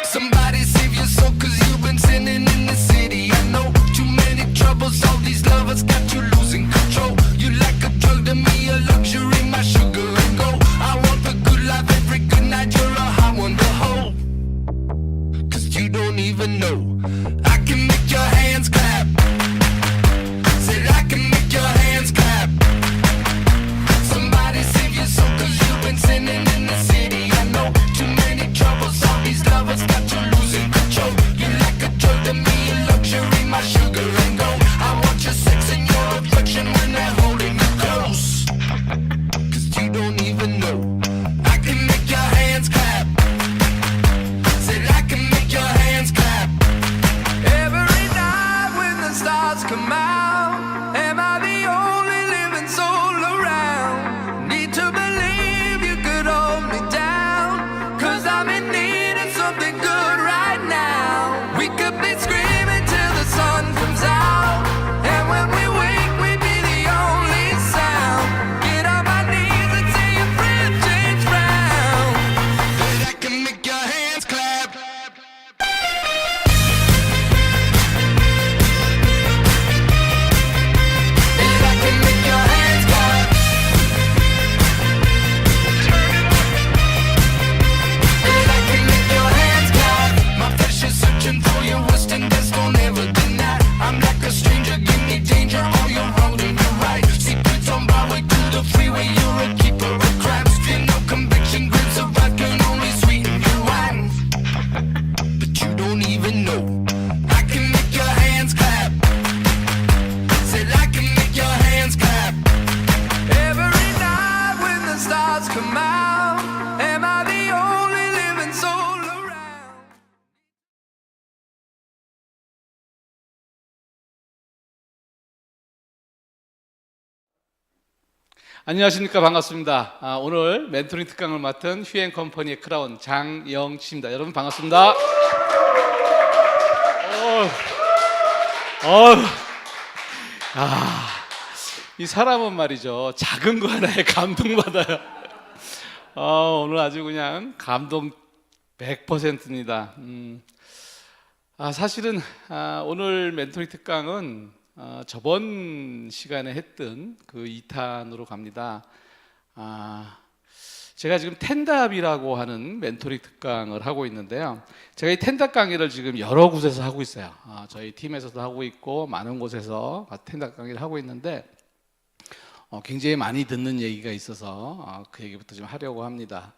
Somebody save your soul, cause you've been sinning in the city. I know too many troubles, all these lovers got you losing control. You like a drug to me, a luxury, my sugar and gold. I want the good life every good night, you're a high one to hold. Cause you don't even know I can make your hands clap. Said I can make your hands clap. Somebody save your soul, cause you've been sinning in the city. I know too many troubles, all these lovers got you losing control. You like a drug to me, a luxury, my sugar and gold. I want your sex and your affection when they're holding you close. Cause you don't even know I can make your hands clap. Said I can make your hands clap. Every night when the stars come out, am I the only living soul around? Need to believe you could hold me down, cause I'm in need of something good right now. We could be screaming till the sun comes out, and when we wake we'd be the only sound. Get on my knees and say your friend changed round. That I can make your hands clap. That I can make your hands clap. That I can make your hands clap. My flesh is searching for your rust and best don't ever deny. I'm like a stranger, give me danger, all you're wrong and you're right. Secrets on Broadway through the freeway, you're a keeper of crabs. Feel no conviction, grips of wrath can only sweeten your wine. But you don't even know I can make your hands clap. Said I can make your hands clap. Every night when the stars come out, am I the only living soul around? 안녕하십니까. 반갑습니다. 오늘 멘토링 특강을 맡은 휴앤컴퍼니의 크라운 장영치입니다. 여러분 반갑습니다. 이 사람은 말이죠, 작은 거 하나에 감동받아요. 오늘 아주 그냥 감동 100%입니다. 사실은 오늘 멘토링 특강은 저번 시간에 했던 그 2탄으로 갑니다. 제가 지금 텐답이라고 하는 멘토링 특강을 하고 있는데요. 제가 이 텐답 강의를 지금 여러 곳에서 하고 있어요. 저희 팀에서도 하고 있고 많은 곳에서 텐답 강의를 하고 있는데 굉장히 많이 듣는 얘기가 있어서 그 얘기부터 좀 하려고 합니다.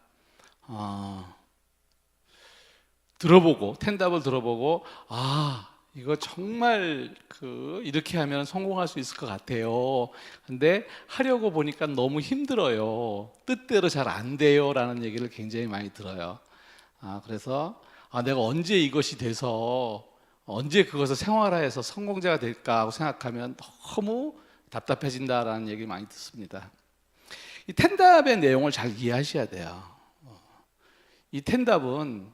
텐답을 들어보고 이거 정말 이렇게 하면 성공할 수 있을 것 같아요. 근데 하려고 보니까 너무 힘들어요. 뜻대로 잘 안 돼요 라는 얘기를 굉장히 많이 들어요. 그래서 내가 언제 이것이 돼서 언제 그것을 생활화해서 성공자가 될까 하고 생각하면 너무 답답해진다라는 얘기를 많이 듣습니다. 이 텐답의 내용을 잘 이해하셔야 돼요. 이 텐답은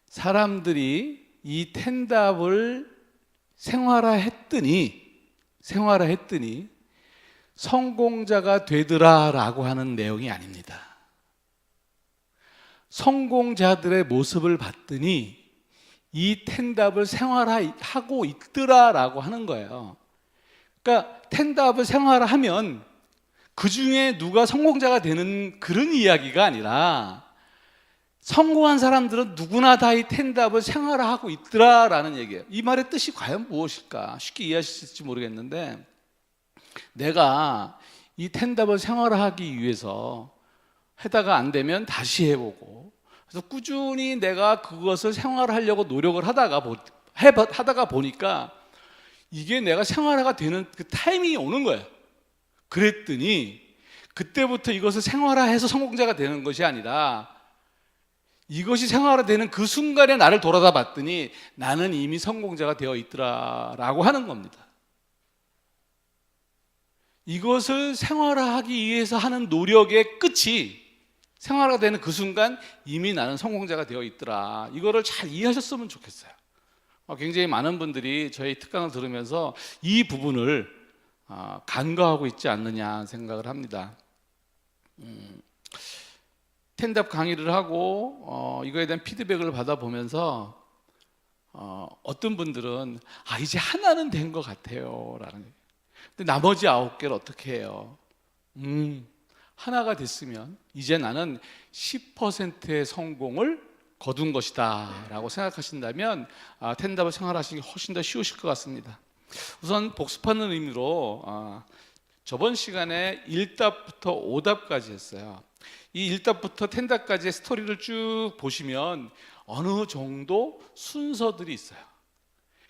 사람들이 이 텐답을 생활화했더니 성공자가 되더라라고 하는 내용이 아닙니다. 성공자들의 모습을 봤더니 이 텐답을 생활화하고 있더라라고 하는 거예요. 그러니까 텐답을 생활화하면 그 중에 누가 성공자가 되는 그런 이야기가 아니라 성공한 사람들은 누구나 다 이 텐답을 생활화하고 있더라라는 얘기예요. 이 말의 뜻이 과연 무엇일까? 쉽게 이해하실 수 있을지 모르겠는데, 내가 이 텐답을 생활화하기 위해서 하다가 안 되면 다시 해보고, 그래서 꾸준히 내가 그것을 생활화하려고 노력을 하다가 보니까 이게 내가 생활화가 되는 그 타이밍이 오는 거예요. 그랬더니 그때부터 이것을 생활화해서 성공자가 되는 것이 아니라 이것이 생활화되는 그 순간에 나를 돌아다 봤더니 나는 이미 성공자가 되어 있더라라고 하는 겁니다. 이것을 생활화하기 위해서 하는 노력의 끝이 생활화되는 그 순간 이미 나는 성공자가 되어 있더라. 이거를 잘 이해하셨으면 좋겠어요. 굉장히 많은 분들이 저희 특강을 들으면서 이 부분을 간과하고 있지 않느냐 생각을 합니다. 텐답 강의를 하고 이거에 대한 피드백을 받아보면서 어떤 분들은 이제 하나는 된 것 같아요 라는 거예요. 근데 나머지 9개를 어떻게 해요? 하나가 됐으면 이제 나는 10%의 성공을 거둔 것이다 라고 생각하신다면 텐답을 생활하시기 훨씬 더 쉬우실 것 같습니다. 우선 복습하는 의미로 저번 시간에 1답부터 5답까지 했어요. 이 1답부터 10답까지의 스토리를 쭉 보시면 어느 정도 순서들이 있어요.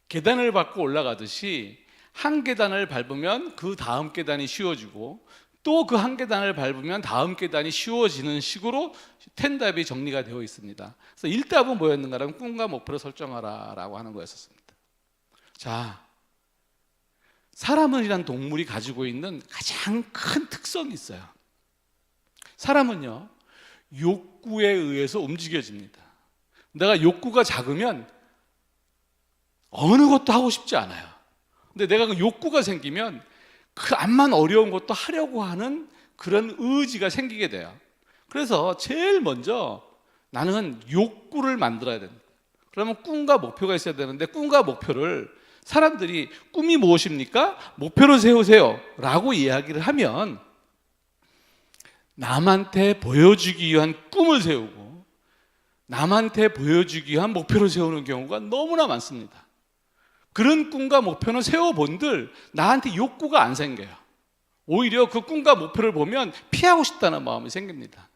계단을 밟고 올라가듯이 한 계단을 밟으면 그 다음 계단이 쉬워지고 또 그 한 계단을 밟으면 다음 계단이 쉬워지는 식으로 10답이 정리가 되어 있습니다. 그래서 1답은 뭐였는가라면 꿈과 목표를 설정하라 라고 하는 거였습니다. 자, 사람이란 동물이 가지고 있는 가장 큰 특성이 있어요. 사람은요, 욕구에 의해서 움직여집니다. 내가 욕구가 작으면 어느 것도 하고 싶지 않아요. 근데 내가 그 욕구가 생기면 그 암만 어려운 것도 하려고 하는 그런 의지가 생기게 돼요. 그래서 제일 먼저 나는 욕구를 만들어야 됩니다. 그러면 꿈과 목표가 있어야 되는데 꿈과 목표를 사람들이 꿈이 무엇입니까? 목표를 세우세요 라고 이야기를 하면 남한테 보여주기 위한 꿈을 세우고 남한테 보여주기 위한 목표를 세우는 경우가 너무나 많습니다. 그런 꿈과 목표는 세워본들 나한테 욕구가 안 생겨요. 오히려 그 꿈과 목표를 보면 피하고 싶다는 마음이 생깁니다.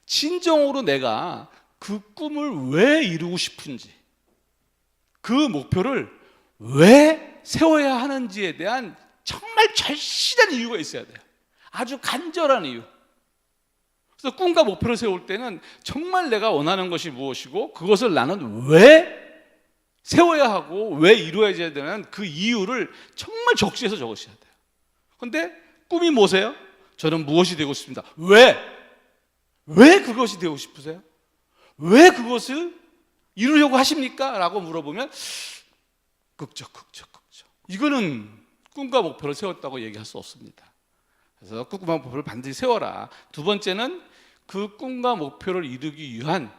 진정으로 내가 그 꿈을 왜 이루고 싶은지, 그 목표를 왜 세워야 하는지에 대한 정말 절실한 이유가 있어야 돼요. 아주 간절한 이유. 그래서 꿈과 목표를 세울 때는 정말 내가 원하는 것이 무엇이고 그것을 나는 왜 세워야 하고 왜 이루어져야 되는 그 이유를 정말 적시해서 적으셔야 돼요. 그런데 꿈이 뭐세요? 저는 무엇이 되고 싶습니다. 왜? 왜 그것이 되고 싶으세요? 왜 그것을 이루려고 하십니까? 라고 물어보면 극적. 이거는 꿈과 목표를 세웠다고 얘기할 수 없습니다. 그래서 꿈과 목표를 반드시 세워라. 두 번째는 그 꿈과 목표를 이루기 위한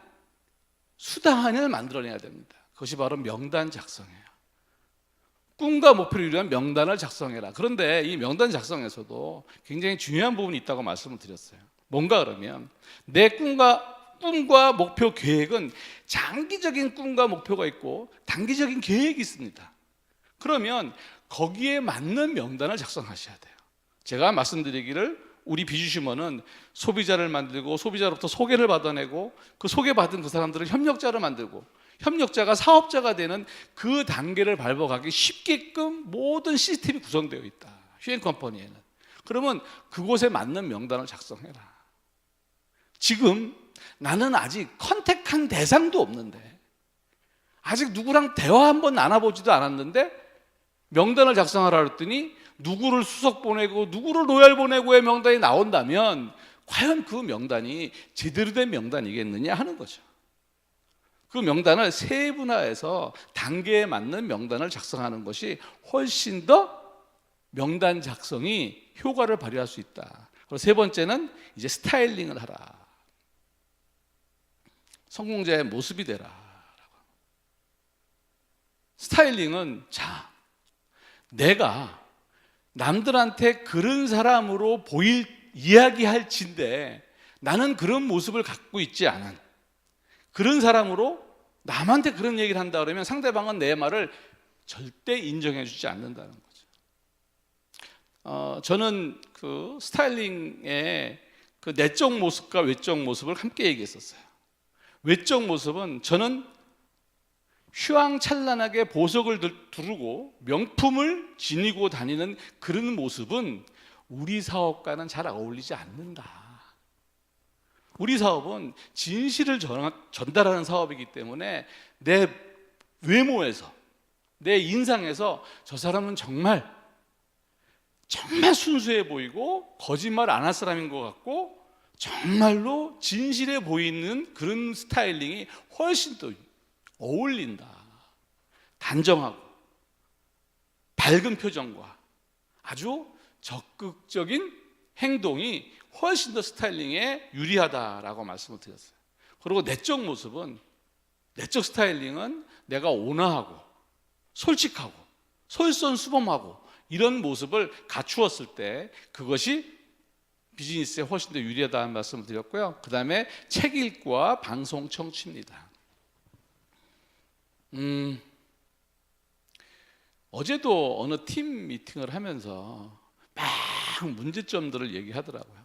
수단을 만들어내야 됩니다. 그것이 바로 명단 작성이에요. 꿈과 목표를 이루는 명단을 작성해라. 그런데 이 명단 작성에서도 굉장히 중요한 부분이 있다고 말씀을 드렸어요. 뭔가 그러면 내 꿈과 목표 계획은 장기적인 꿈과 목표가 있고 단기적인 계획이 있습니다. 그러면 거기에 맞는 명단을 작성하셔야 돼요. 제가 말씀드리기를 우리 비주심원은 소비자를 만들고 소비자로부터 소개를 받아내고 그 소개받은 그 사람들을 협력자를 만들고 협력자가 사업자가 되는 그 단계를 밟아가기 쉽게끔 모든 시스템이 구성되어 있다. 휴행 컴퍼니에는. 그러면 그곳에 맞는 명단을 작성해라. 지금 나는 아직 컨택한 대상도 없는데 아직 누구랑 대화 한번 나눠보지도 않았는데 명단을 작성하라 그랬더니 누구를 수석 보내고 누구를 로얄 보내고의 명단이 나온다면 과연 그 명단이 제대로 된 명단이겠느냐 하는 거죠. 그 명단을 세분화해서 단계에 맞는 명단을 작성하는 것이 훨씬 더 명단 작성이 효과를 발휘할 수 있다. 그리고 세 번째는 이제 스타일링을 하라. 성공자의 모습이 되라. 스타일링은 내가 남들한테 그런 사람으로 이야기할진데 나는 그런 모습을 갖고 있지 않은 그런 사람으로 남한테 그런 얘기를 한다 그러면 상대방은 내 말을 절대 인정해 주지 않는다는 거죠. 저는 그 스타일링의 그 내적 모습과 외적 모습을 함께 얘기했었어요. 외적 모습은 저는 휘황찬란하게 보석을 두르고 명품을 지니고 다니는 그런 모습은 우리 사업과는 잘 어울리지 않는다. 우리 사업은 진실을 전달하는 사업이기 때문에 내 외모에서 내 인상에서 저 사람은 정말 순수해 보이고 거짓말 안 할 사람인 것 같고 정말로 진실해 보이는 그런 스타일링이 훨씬 더 어울린다. 단정하고 밝은 표정과 아주 적극적인 행동이 훨씬 더 스타일링에 유리하다라고 말씀을 드렸어요. 그리고 내적 모습은, 내적 스타일링은 내가 온화하고 솔직하고 솔선수범하고 이런 모습을 갖추었을 때 그것이 비즈니스에 훨씬 더 유리하다는 말씀을 드렸고요. 그 다음에 책 읽기와 방송 청취입니다. 어제도 어느 팀 미팅을 하면서 막 문제점들을 얘기하더라고요.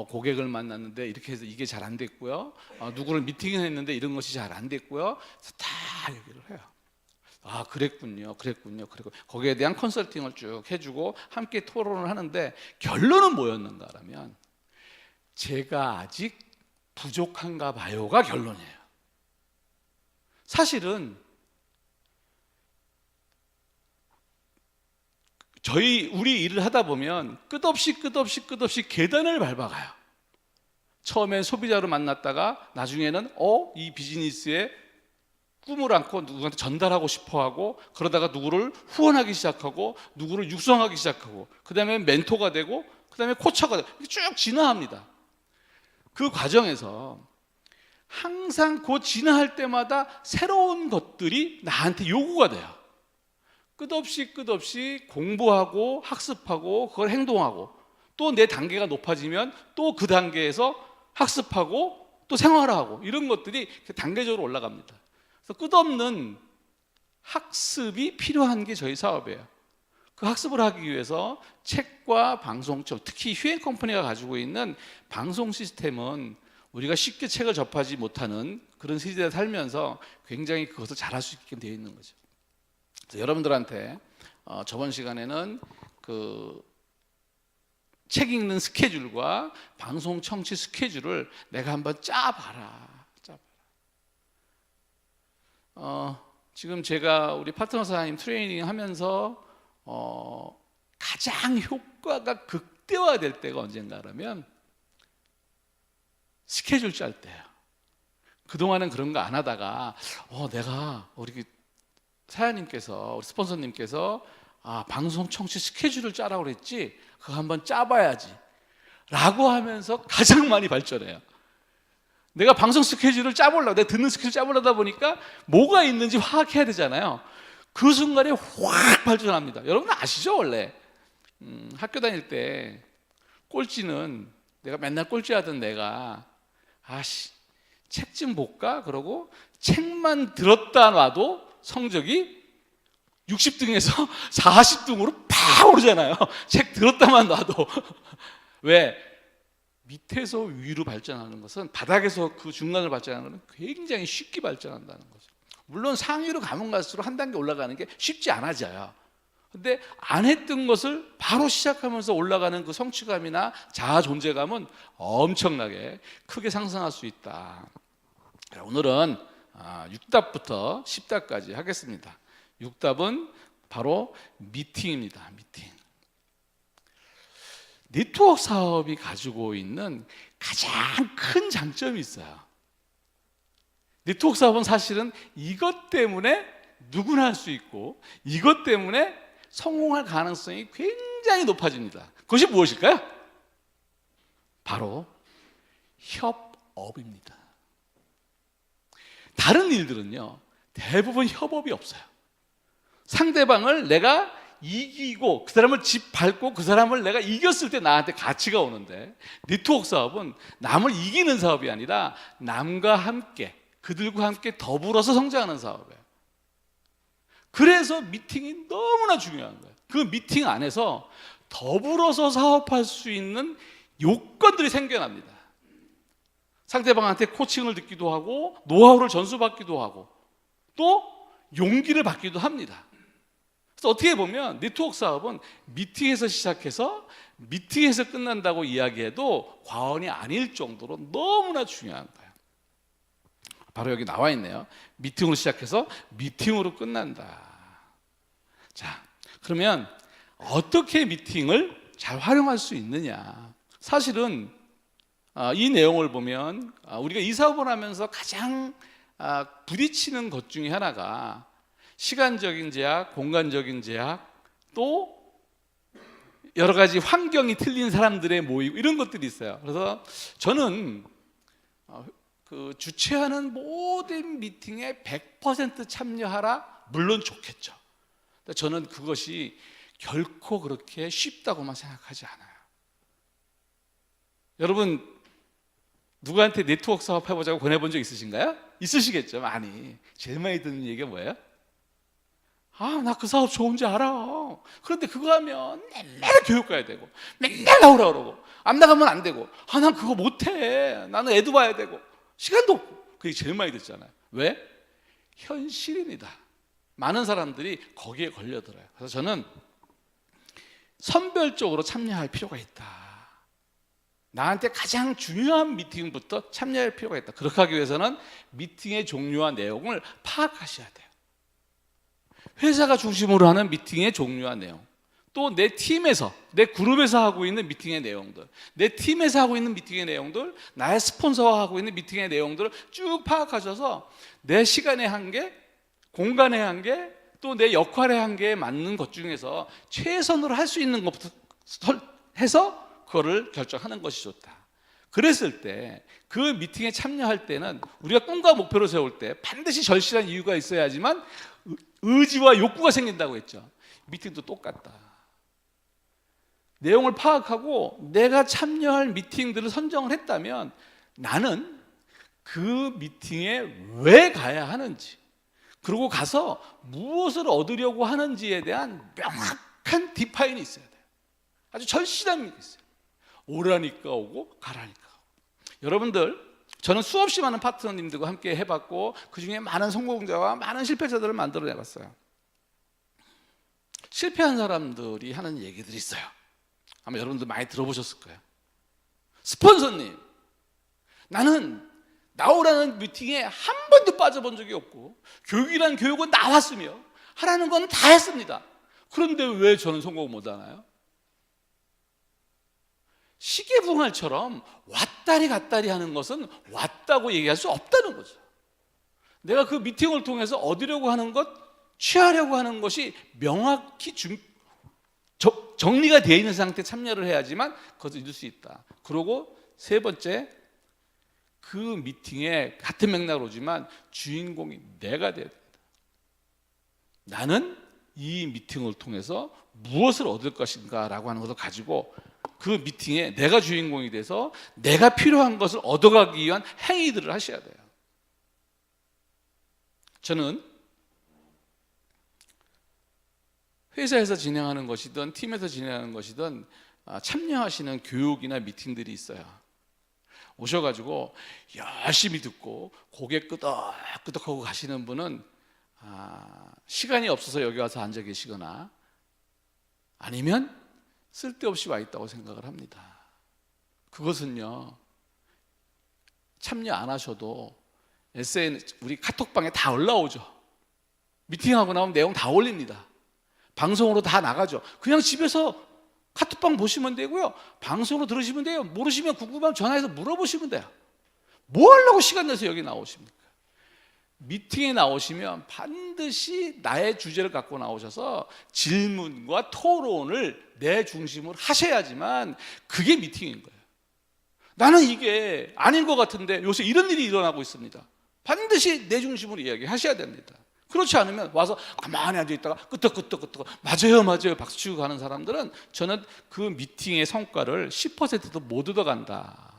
고객을 만났는데 이렇게 해서 이게 잘 안 됐고요. 누구를 미팅했는데 이런 것이 잘 안 됐고요. 그래서 다 얘기를 해요. 아, 그랬군요. 그리고 거기에 대한 컨설팅을 쭉 해주고 함께 토론을 하는데 결론은 뭐였는가라면 제가 아직 부족한가 봐요가 결론이에요. 사실은 우리 일을 하다 보면 끝없이 계단을 밟아가요. 처음엔 소비자로 만났다가 나중에는 이 비즈니스의 꿈을 안고 누구한테 전달하고 싶어하고, 그러다가 누구를 후원하기 시작하고 누구를 육성하기 시작하고, 그 다음에 멘토가 되고, 그 다음에 코처가 되고, 이렇게 쭉 진화합니다. 그 과정에서 항상 그 진화할 때마다 새로운 것들이 나한테 요구가 돼요. 끝없이 공부하고 학습하고 그걸 행동하고, 또 내 단계가 높아지면 또 그 단계에서 학습하고 또 생활화하고, 이런 것들이 단계적으로 올라갑니다. 그래서 끝없는 학습이 필요한 게 저희 사업이에요. 그 학습을 하기 위해서 책과 방송청, 특히 휴행 컴퍼니가 가지고 있는 방송 시스템은 우리가 쉽게 책을 접하지 못하는 그런 시대에 살면서 굉장히 그것을 잘할 수 있게 되어 있는 거죠. 그래서 여러분들한테 저번 시간에는 그 책 읽는 스케줄과 방송 청취 스케줄을 내가 한번 짜봐라. 지금 제가 우리 파트너 사장님 트레이닝 하면서 가장 효과가 극대화될 때가 언젠가라면 스케줄 짤 때예요. 그동안은 그런 거 안 하다가 내가 우리 사장님께서, 우리 스폰서님께서 방송 청취 스케줄을 짜라고 그랬지, 그거 한번 짜봐야지 라고 하면서 가장 많이 발전해요. 내가 방송 스케줄을 짜보려고, 내가 듣는 스케줄 짜보려다 보니까 뭐가 있는지 파악해야 되잖아요. 그 순간에 확 발전합니다. 여러분 아시죠? 원래 학교 다닐 때 꼴찌는, 내가 맨날 꼴찌하던 내가 책 좀 볼까? 그러고 책만 들었다 놔도 성적이 60등에서 40등으로 팍 오르잖아요. 책 들었다만 놔도. 왜? 밑에서 위로 발전하는 것은, 바닥에서 그 중간으로 발전하는 것은 굉장히 쉽게 발전한다는 거죠. 물론 상위로 가면 갈수록 한 단계 올라가는 게 쉽지 않아져요. 근데 안 했던 것을 바로 시작하면서 올라가는 그 성취감이나 자아 존재감은 엄청나게 크게 상승할 수 있다. 오늘은 6답부터 10답까지 하겠습니다. 6답은 바로 미팅입니다. 미팅. 네트워크 사업이 가지고 있는 가장 큰 장점이 있어요. 네트워크 사업은 사실은 이것 때문에 누구나 할 수 있고, 이것 때문에 성공할 가능성이 굉장히 높아집니다. 그것이 무엇일까요? 바로 협업입니다. 다른 일들은요, 대부분 협업이 없어요. 상대방을 내가 이기고 그 사람을 짓밟고 그 사람을 내가 이겼을 때 나한테 가치가 오는데, 네트워크 사업은 남을 이기는 사업이 아니라 남과 함께, 그들과 함께 더불어서 성장하는 사업이에요. 그래서 미팅이 너무나 중요한 거예요. 그 미팅 안에서 더불어서 사업할 수 있는 요건들이 생겨납니다. 상대방한테 코칭을 듣기도 하고, 노하우를 전수받기도 하고, 또 용기를 받기도 합니다. 그래서 어떻게 보면 네트워크 사업은 미팅에서 시작해서 미팅에서 끝난다고 이야기해도 과언이 아닐 정도로 너무나 중요한 거예요. 바로 여기 나와 있네요. 미팅으로 시작해서 미팅으로 끝난다. 자, 그러면 어떻게 미팅을 잘 활용할 수 있느냐? 사실은 이 내용을 보면 우리가 이 사업을 하면서 가장 부딪히는 것 중에 하나가 시간적인 제약, 공간적인 제약, 또 여러 가지 환경이 틀린 사람들의 모임 이런 것들이 있어요. 그래서 저는 그 주최하는 모든 미팅에 100% 참여하라? 물론 좋겠죠. 저는 그것이 결코 그렇게 쉽다고만 생각하지 않아요. 여러분 누구한테 네트워크 사업 해보자고 권해본 적 있으신가요? 있으시겠죠. 많이. 제일 많이 듣는 얘기가 뭐예요? 나 그 사업 좋은지 알아. 그런데 그거 하면 맨날 교육 가야 되고 맨날 나오라 그러고 안 나가면 안 되고 난 그거 못해. 나는 애도 봐야 되고 시간도 없고. 그게 제일 많이 듣잖아요. 왜? 현실입니다. 많은 사람들이 거기에 걸려들어요. 그래서 저는 선별적으로 참여할 필요가 있다. 나한테 가장 중요한 미팅부터 참여할 필요가 있다. 그렇게 하기 위해서는 미팅의 종류와 내용을 파악하셔야 돼요. 회사가 중심으로 하는 미팅의 종류와 내용, 또 내 팀에서, 내 그룹에서 하고 있는 미팅의 내용들, 내 팀에서 하고 있는 미팅의 내용들, 나의 스폰서와 하고 있는 미팅의 내용들을 쭉 파악하셔서 내 시간의 한계, 공간의 한계, 또 내 역할의 한계에 맞는 것 중에서 최선으로 할 수 있는 것부터 해서 그거를 결정하는 것이 좋다. 그랬을 때 그 미팅에 참여할 때는 우리가 꿈과 목표를 세울 때 반드시 절실한 이유가 있어야지만 의지와 욕구가 생긴다고 했죠. 미팅도 똑같다. 내용을 파악하고 내가 참여할 미팅들을 선정을 했다면 나는 그 미팅에 왜 가야 하는지, 그리고 가서 무엇을 얻으려고 하는지에 대한 명확한 디파인이 있어야 돼요. 아주 절실함이 있어요. 오라니까 오고 가라니까 오고. 여러분들, 저는 수없이 많은 파트너님들과 함께 해봤고 그 중에 많은 성공자와 많은 실패자들을 만들어내봤어요. 실패한 사람들이 하는 얘기들이 있어요. 아마 여러분들 많이 들어보셨을 거예요. 스폰서님, 나는 나오라는 미팅에 한 번도 빠져본 적이 없고 교육이란 교육은 나왔으며 하라는 건 다 했습니다. 그런데 왜 저는 성공 못하나요? 시계붕알처럼 왔다리 갔다리 하는 것은 왔다고 얘기할 수 없다는 거죠. 내가 그 미팅을 통해서 얻으려고 하는 것, 취하려고 하는 것이 명확히 정리가 되어 있는 상태에 참여를 해야지만 그것을 이룰 수 있다. 그리고 세 번째, 그 미팅에 같은 맥락으로 오지만 주인공이 내가 돼야 된다. 나는 이 미팅을 통해서 무엇을 얻을 것인가 라고 하는 것을 가지고 그 미팅에 내가 주인공이 돼서 내가 필요한 것을 얻어가기 위한 행위들을 하셔야 돼요. 저는 회사에서 진행하는 것이든 팀에서 진행하는 것이든 참여하시는 교육이나 미팅들이 있어요. 오셔가지고 열심히 듣고 고개 끄덕끄덕하고 가시는 분은 시간이 없어서 여기 와서 앉아 계시거나 아니면 쓸데없이 와 있다고 생각을 합니다. 그것은요, 참여 안 하셔도 SNS, 우리 카톡방에 다 올라오죠. 미팅하고 나오면 내용 다 올립니다. 방송으로 다 나가죠. 그냥 집에서 카톡방 보시면 되고요, 방송으로 들으시면 돼요. 모르시면 궁금하면 전화해서 물어보시면 돼요. 뭐 하려고 시간 내서 여기 나오십니까? 미팅에 나오시면 반드시 나의 주제를 갖고 나오셔서 질문과 토론을 내 중심으로 하셔야지만 그게 미팅인 거예요. 나는 이게 아닌 것 같은데 요새 이런 일이 일어나고 있습니다. 반드시 내 중심으로 이야기하셔야 됩니다. 그렇지 않으면 와서 가만히 앉아있다가 끄떡끄떡 맞아요 박수 치고 가는 사람들은 저는 그 미팅의 성과를 10%도 못 얻어간다.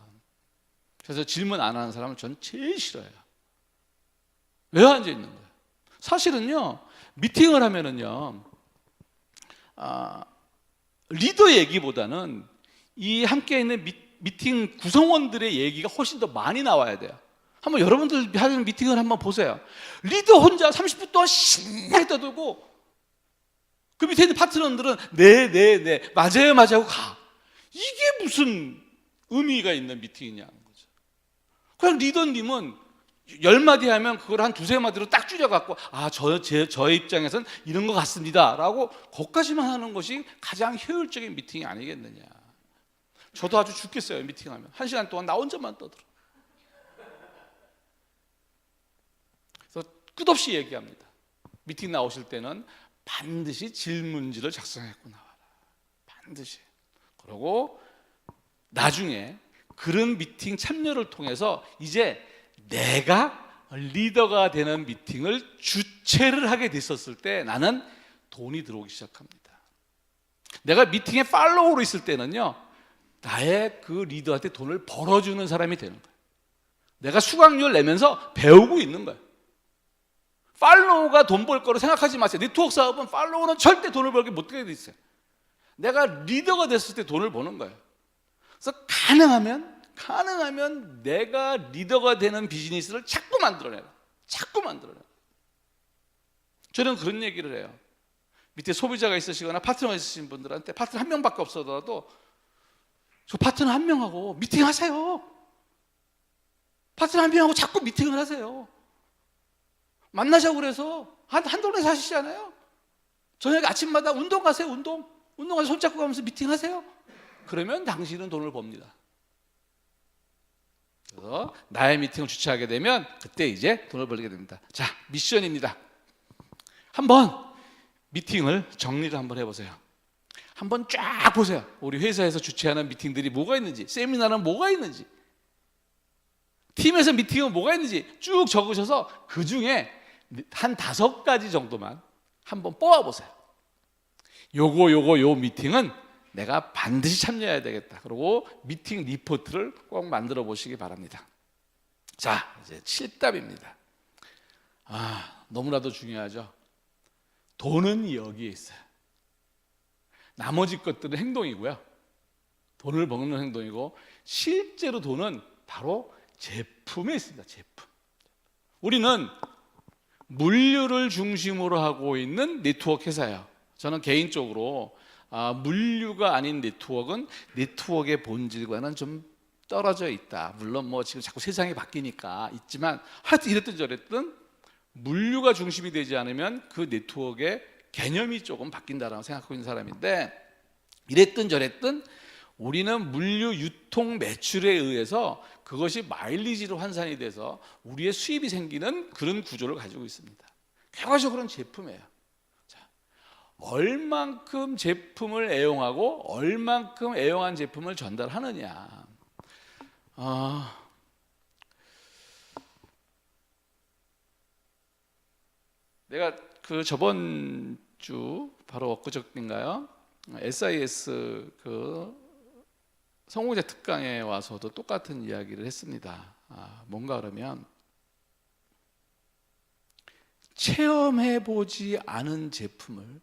그래서 질문 안 하는 사람은 저는 제일 싫어요. 왜 앉아 있는 거예요? 사실은요, 미팅을 하면은요, 리더 얘기보다는 이 함께 있는 미팅 구성원들의 얘기가 훨씬 더 많이 나와야 돼요. 한번 여러분들 하는 미팅을 한번 보세요. 리더 혼자 30분 동안 신나게 떠들고 그 밑에 있는 파트너들은 네 맞아요 하고 가. 이게 무슨 의미가 있는 미팅이냐는 거죠. 그냥 리더님은 10마디 하면 그걸 한 두세 마디로 딱 줄여갖고 저의 입장에서는 이런 것 같습니다 라고 거기까지만 하는 것이 가장 효율적인 미팅이 아니겠느냐. 저도 아주 죽겠어요. 미팅하면 1시간 동안 나 혼자만 떠들어. 그래서 끝없이 얘기합니다. 미팅 나오실 때는 반드시 질문지를 작성해갖고 나와라. 반드시. 그리고 나중에 그런 미팅 참여를 통해서 이제 내가 리더가 되는 미팅을 주최를 하게 됐었을 때 나는 돈이 들어오기 시작합니다. 내가 미팅에 팔로우로 있을 때는요, 나의 그 리더한테 돈을 벌어주는 사람이 되는 거예요. 내가 수강료를 내면서 배우고 있는 거예요. 팔로우가 돈 벌 거로 생각하지 마세요. 네트워크 사업은 팔로우는 절대 돈을 벌게 못하게 돼 있어요. 내가 리더가 됐을 때 돈을 버는 거예요. 그래서 가능하면 내가 리더가 되는 비즈니스를 자꾸 만들어내라. 저는 그런 얘기를 해요. 밑에 소비자가 있으시거나 파트너가 있으신 분들한테 파트너 한 명밖에 없어도 저 파트너 한 명하고 미팅하세요. 파트너 한 명하고 자꾸 미팅을 하세요. 만나자고 그래서 한 동네 사시잖아요. 저녁에 아침마다 운동 가세요. 운동 가서 손잡고 가면서 미팅하세요. 그러면 당신은 돈을 법니다. 그래서 나의 미팅을 주최하게 되면 그때 이제 돈을 벌게 됩니다. 자, 미션입니다. 한번 미팅을 정리를 한번 해보세요. 한번 쫙 보세요. 우리 회사에서 주최하는 미팅들이 뭐가 있는지, 세미나는 뭐가 있는지, 팀에서 미팅은 뭐가 있는지 쭉 적으셔서 그 중에 한 5가지 정도만 한번 뽑아보세요. 요 미팅은 내가 반드시 참여해야 되겠다. 그리고 미팅 리포트를 꼭 만들어 보시기 바랍니다. 자, 이제 7답입니다. 너무나도 중요하죠. 돈은 여기에 있어요. 나머지 것들은 행동이고요. 돈을 먹는 행동이고, 실제로 돈은 바로 제품에 있습니다. 제품. 우리는 물류를 중심으로 하고 있는 네트워크 회사예요. 저는 개인적으로 물류가 아닌 네트워크는 네트워크의 본질과는 좀 떨어져 있다. 물론 뭐 지금 자꾸 세상이 바뀌니까 있지만, 하여튼 이랬든 저랬든 물류가 중심이 되지 않으면 그 네트워크의 개념이 조금 바뀐다라고 생각하고 있는 사람인데, 이랬든 저랬든 우리는 물류 유통 매출에 의해서 그것이 마일리지로 환산이 돼서 우리의 수입이 생기는 그런 구조를 가지고 있습니다. 결과적으로는 제품이에요. 자, 얼만큼 제품을 애용하고 얼만큼 애용한 제품을 전달하느냐. 내가 그 저번 주 바로 엊그저께인가요? SIS 그 성공자 특강에 와서도 똑같은 이야기를 했습니다. 뭔가 그러면 체험해보지 않은 제품을,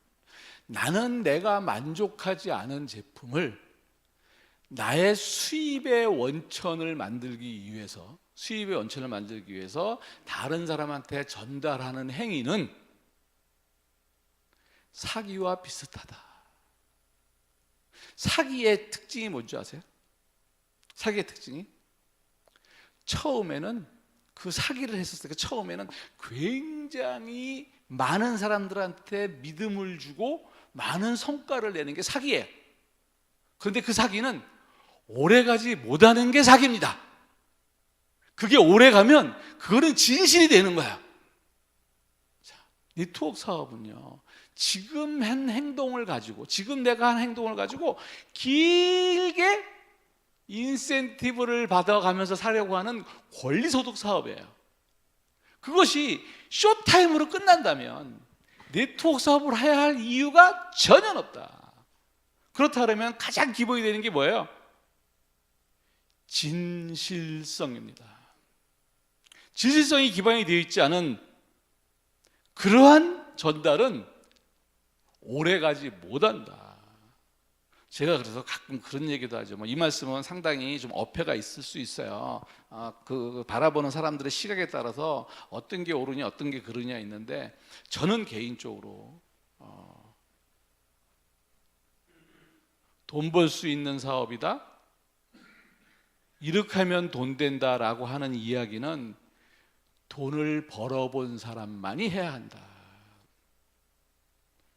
나는 내가 만족하지 않은 제품을 나의 수입의 원천을 만들기 위해서 다른 사람한테 전달하는 행위는 사기와 비슷하다. 사기의 특징이 뭔지 아세요? 사기의 특징이 처음에는 그 사기를 했었을 때 처음에는 굉장히 많은 사람들한테 믿음을 주고 많은 성과를 내는 게 사기예요. 그런데 그 사기는 오래가지 못하는 게 사기입니다. 그게 오래가면 그거는 진실이 되는 거야. 자, 네트워크 사업은요, 지금 한 행동을 가지고, 지금 내가 한 행동을 가지고 길게 인센티브를 받아가면서 사려고 하는 권리소득 사업이에요. 그것이 쇼타임으로 끝난다면 네트워크 사업을 해야 할 이유가 전혀 없다. 그렇다면 가장 기본이 되는 게 뭐예요? 진실성입니다. 진실성이 기반이 되어 있지 않은 그러한 전달은 오래가지 못한다. 제가 그래서 가끔 그런 얘기도 하죠. 이 말씀은 상당히 좀 어폐가 있을 수 있어요. 그 바라보는 사람들의 시각에 따라서 어떤 게 옳으냐, 어떤 게 그르냐 있는데, 저는 개인적으로 돈 벌 수 있는 사업이다, 이렇게 하면 돈 된다라고 하는 이야기는 돈을 벌어본 사람만이 해야 한다.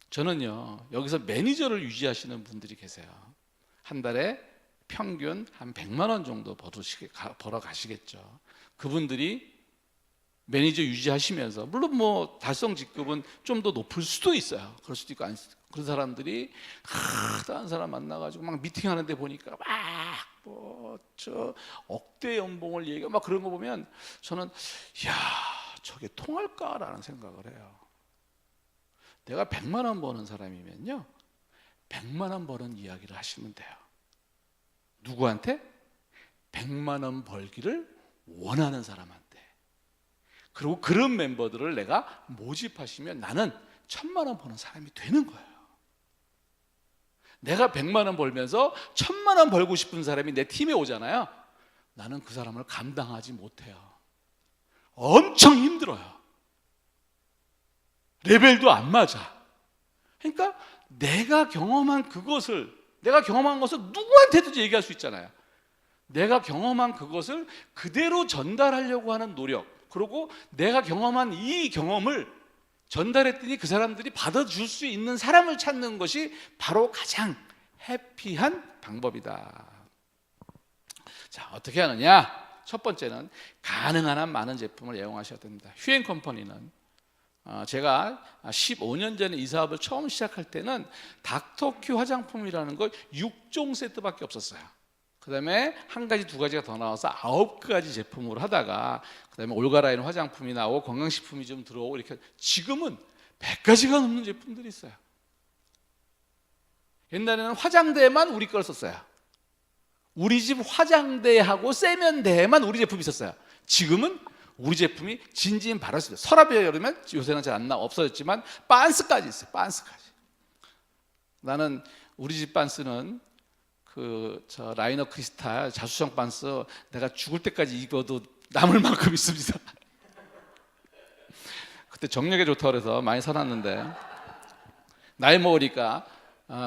저는요, 여기서 매니저를 유지하시는 분들이 계세요. 한 달에 평균 한 100만 원 정도 벌어 가시겠죠. 그분들이 매니저 유지하시면서, 물론 뭐 달성 직급은 좀 더 높을 수도 있어요. 그럴 수도 있고 아닐 수도 있고. 그런 사람들이 다른 사람 만나가지고 막 미팅하는데 보니까 막 뭐 저 억대 연봉을 얘기하고 막 그런 거 보면 저는 야 저게 통할까라는 생각을 해요. 내가 100만 원 버는 사람이면요 100만 원 버는 이야기를 하시면 돼요. 누구한테? 100만 원 벌기를 원하는 사람한테. 그리고 그런 멤버들을 내가 모집하시면 나는 1000만 원 버는 사람이 되는 거예요. 내가 100만 원 벌면서 1000만 원 벌고 싶은 사람이 내 팀에 오잖아요. 나는 그 사람을 감당하지 못해요. 엄청 힘들어요. 레벨도 안 맞아. 그러니까 내가 경험한 것을 누구한테도 얘기할 수 있잖아요. 내가 경험한 그것을 그대로 전달하려고 하는 노력, 그리고 내가 경험한 이 경험을 전달했더니 그 사람들이 받아줄 수 있는 사람을 찾는 것이 바로 가장 해피한 방법이다. 자, 어떻게 하느냐? 첫 번째는 가능한 한 많은 제품을 애용하셔야 됩니다. 휴엔 컴퍼니는 제가 15년 전에 이 사업을 처음 시작할 때는 닥터큐 화장품이라는 거 6종 세트밖에 없었어요. 그 다음에 한 가지 두 가지가 더 나와서 9가지 제품으로 하다가 그 다음에 올가라인 화장품이 나오고 건강식품이 좀 들어오고 이렇게 지금은 100가지가 넘는 제품들이 있어요. 옛날에는 화장대에만 우리 걸 썼어요. 우리 집 화장대하고 세면대에만 우리 제품이 있었어요. 지금은 우리 제품이 진진 바랐어요. 서랍에 열으면 요새는 잘 안 없어졌지만 빤스까지 있어요. 빤스까지. 나는 우리 집 빤스는 저 라이너 크리스탈 자수성 빤스 내가 죽을 때까지 입어도 남을 만큼 있습니다. 그때 정력에 좋다고 그래서 많이 사놨는데 나이 먹으니까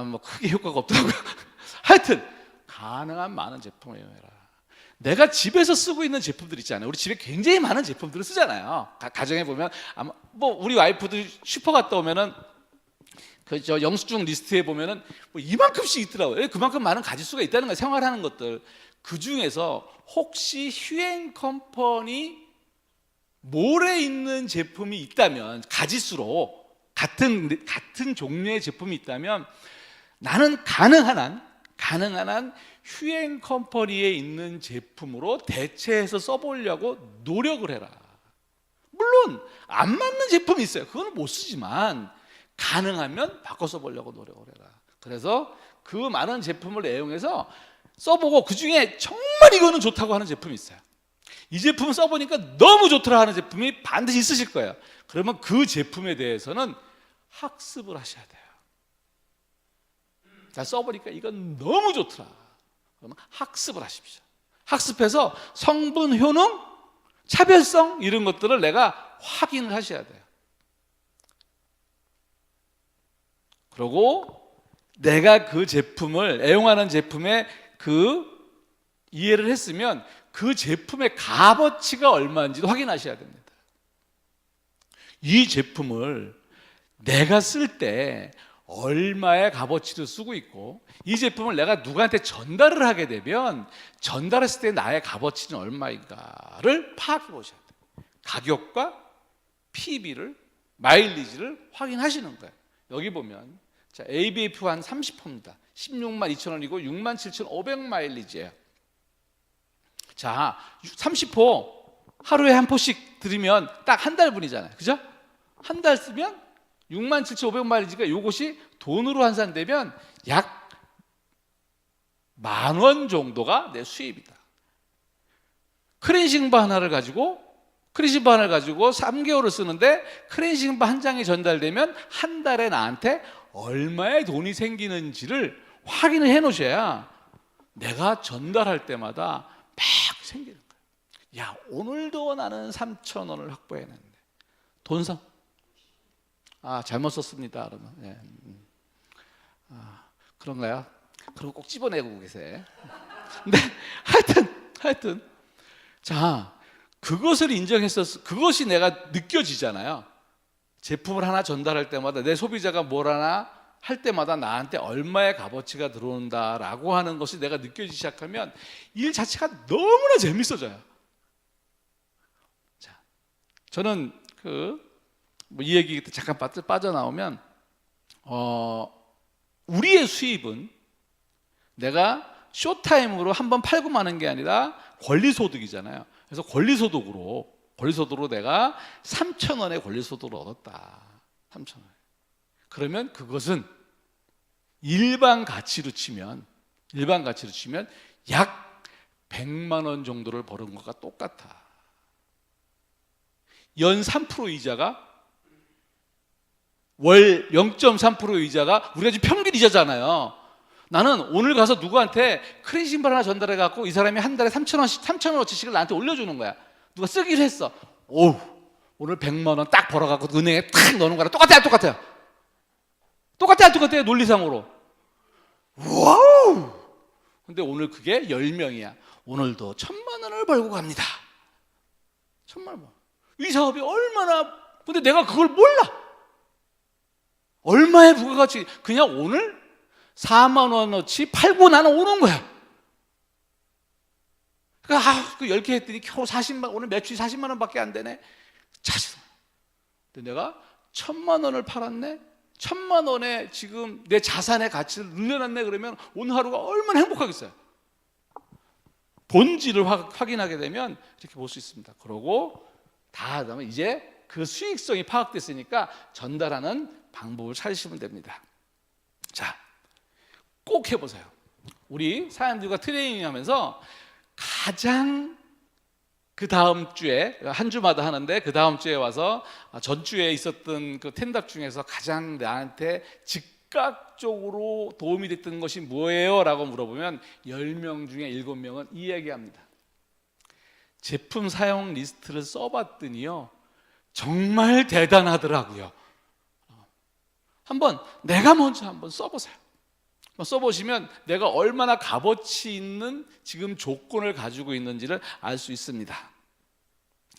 뭐 크게 효과가 없더라고요. 하여튼 가능한 많은 제품을 이용해라. 내가 집에서 쓰고 있는 제품들 있잖아요. 우리 집에 굉장히 많은 제품들을 쓰잖아요. 가정에 보면 아마 뭐 우리 와이프도 슈퍼 갔다 오면은 저 영수증 리스트에 보면은 뭐 이만큼씩 있더라고요. 그만큼 많은 가짓수가 있다는 거예요. 생활하는 것들. 그 중에서 혹시 휴엔 컴퍼니 몰에 있는 제품이 있다면, 가짓수로 같은 종류의 제품이 있다면 나는 가능한 한 휴엔 컴퍼니에 있는 제품으로 대체해서 써보려고 노력을 해라. 물론 안 맞는 제품이 있어요. 그거는 못 쓰지만 가능하면 바꿔 써보려고 노력을 해라. 그래서 그 많은 제품을 애용해서 써보고 그 중에 정말 이거는 좋다고 하는 제품이 있어요. 이 제품을 써보니까 너무 좋더라 하는 제품이 반드시 있으실 거예요. 그러면 그 제품에 대해서는 학습을 하셔야 돼요. 자, 써보니까 이건 너무 좋더라. 그러면 학습을 하십시오. 학습해서 성분, 효능, 차별성 이런 것들을 내가 확인을 하셔야 돼요. 그리고 내가 그 제품을 애용하는 제품에 그 이해를 했으면 그 제품의 값어치가 얼마인지도 확인하셔야 됩니다. 이 제품을 내가 쓸 때 얼마의 값어치를 쓰고 있고 이 제품을 내가 누구한테 전달을 하게 되면 전달했을 때 나의 값어치는 얼마인가를 파악해 보셔야 돼요. 가격과 PB를, 마일리지를 확인하시는 거예요. 여기 보면 자, ABF 한 30호입니다. 16만 2천 원이고 6만 7,500 마일리지예요. 자, 30호 하루에 한 포씩 들으면 딱 한 달분이잖아요. 그죠? 한 달 쓰면 6만 7,500 마일리지가 요것이 돈으로 환산되면 약 10,000원 정도가 내 수입이다. 클렌징바 하나를 가지고 3개월을 쓰는데 클렌징바 한 장이 전달되면 한 달에 나한테 얼마의 돈이 생기는지를 확인을 해 놓으셔야 내가 전달할 때마다 막 생기는 거예요. 야, 오늘도 나는 3,000원을 확보해냈는데 돈상 잘못 썼습니다. 그러면 그런가요? 그리고 꼭 집어내고 계세요. 근데 하여튼 자, 그것을 인정했었어. 그것이 내가 느껴지잖아요. 제품을 하나 전달할 때마다 내 소비자가 뭘 하나 할 때마다 나한테 얼마의 값어치가 들어온다라고 하는 것이 내가 느껴지기 시작하면 일 자체가 너무나 재밌어져요. 자, 저는 이 얘기 잠깐 빠져나오면 우리의 수입은 내가 쇼타임으로 한번 팔고 마는 게 아니라 권리소득이잖아요. 그래서 권리소득으로 내가 3,000원의 권리소득을 얻었다. 3,000원. 그러면 그것은 일반 가치로 치면 약 100만 원 정도를 버는 것과 똑같아. 연 3% 이자가 월 0.3% 이자가 우리가 지금 평균 이자잖아요. 나는 오늘 가서 누구한테 크레딧 신발 하나 전달해 갖고 이 사람이 한 달에 3,000원어치씩을 나한테 올려주는 거야. 누가 쓰기를 했어. 오우, 오늘 100만 원 딱 벌어 갖고 은행에 탁 넣는 거랑 똑같아요. 논리상으로. 와우. 근데 오늘 그게 10명이야. 오늘도 1,000만 원을 벌고 갑니다. 1,000만 원. 이 사업이 얼마나, 근데 내가 그걸 몰라. 얼마의 부가가치. 그냥 오늘 4만 원어치 팔고 나는 오는 거야. 그러니까 그 10개 했더니 겨우 40만, 오늘 매출이 40만 원밖에 안 되네. 자신. 근데 내가 1,000만 원을 팔았네. 1,000만 원에 지금 내 자산의 가치를 늘려놨네. 그러면 오늘 하루가 얼마나 행복하겠어요. 본질을 확인하게 되면 이렇게 볼 수 있습니다. 그러고 다 하면 이제 그 수익성이 파악됐으니까 전달하는 방법을 찾으시면 됩니다. 자, 꼭 해보세요. 우리 사람들과 트레이닝 하면서 가장 그 다음 주에, 한 주마다 하는데 그 다음 주에 와서 전주에 있었던 그 텐답 중에서 가장 나한테 즉각적으로 도움이 됐던 것이 뭐예요? 라고 물어보면 10명 중에 7명은 이 얘기합니다. 제품 사용 리스트를 써봤더니요, 정말 대단하더라고요. 내가 먼저 한번 써보세요. 써보시면 내가 얼마나 값어치 있는 지금 조건을 가지고 있는지를 알 수 있습니다.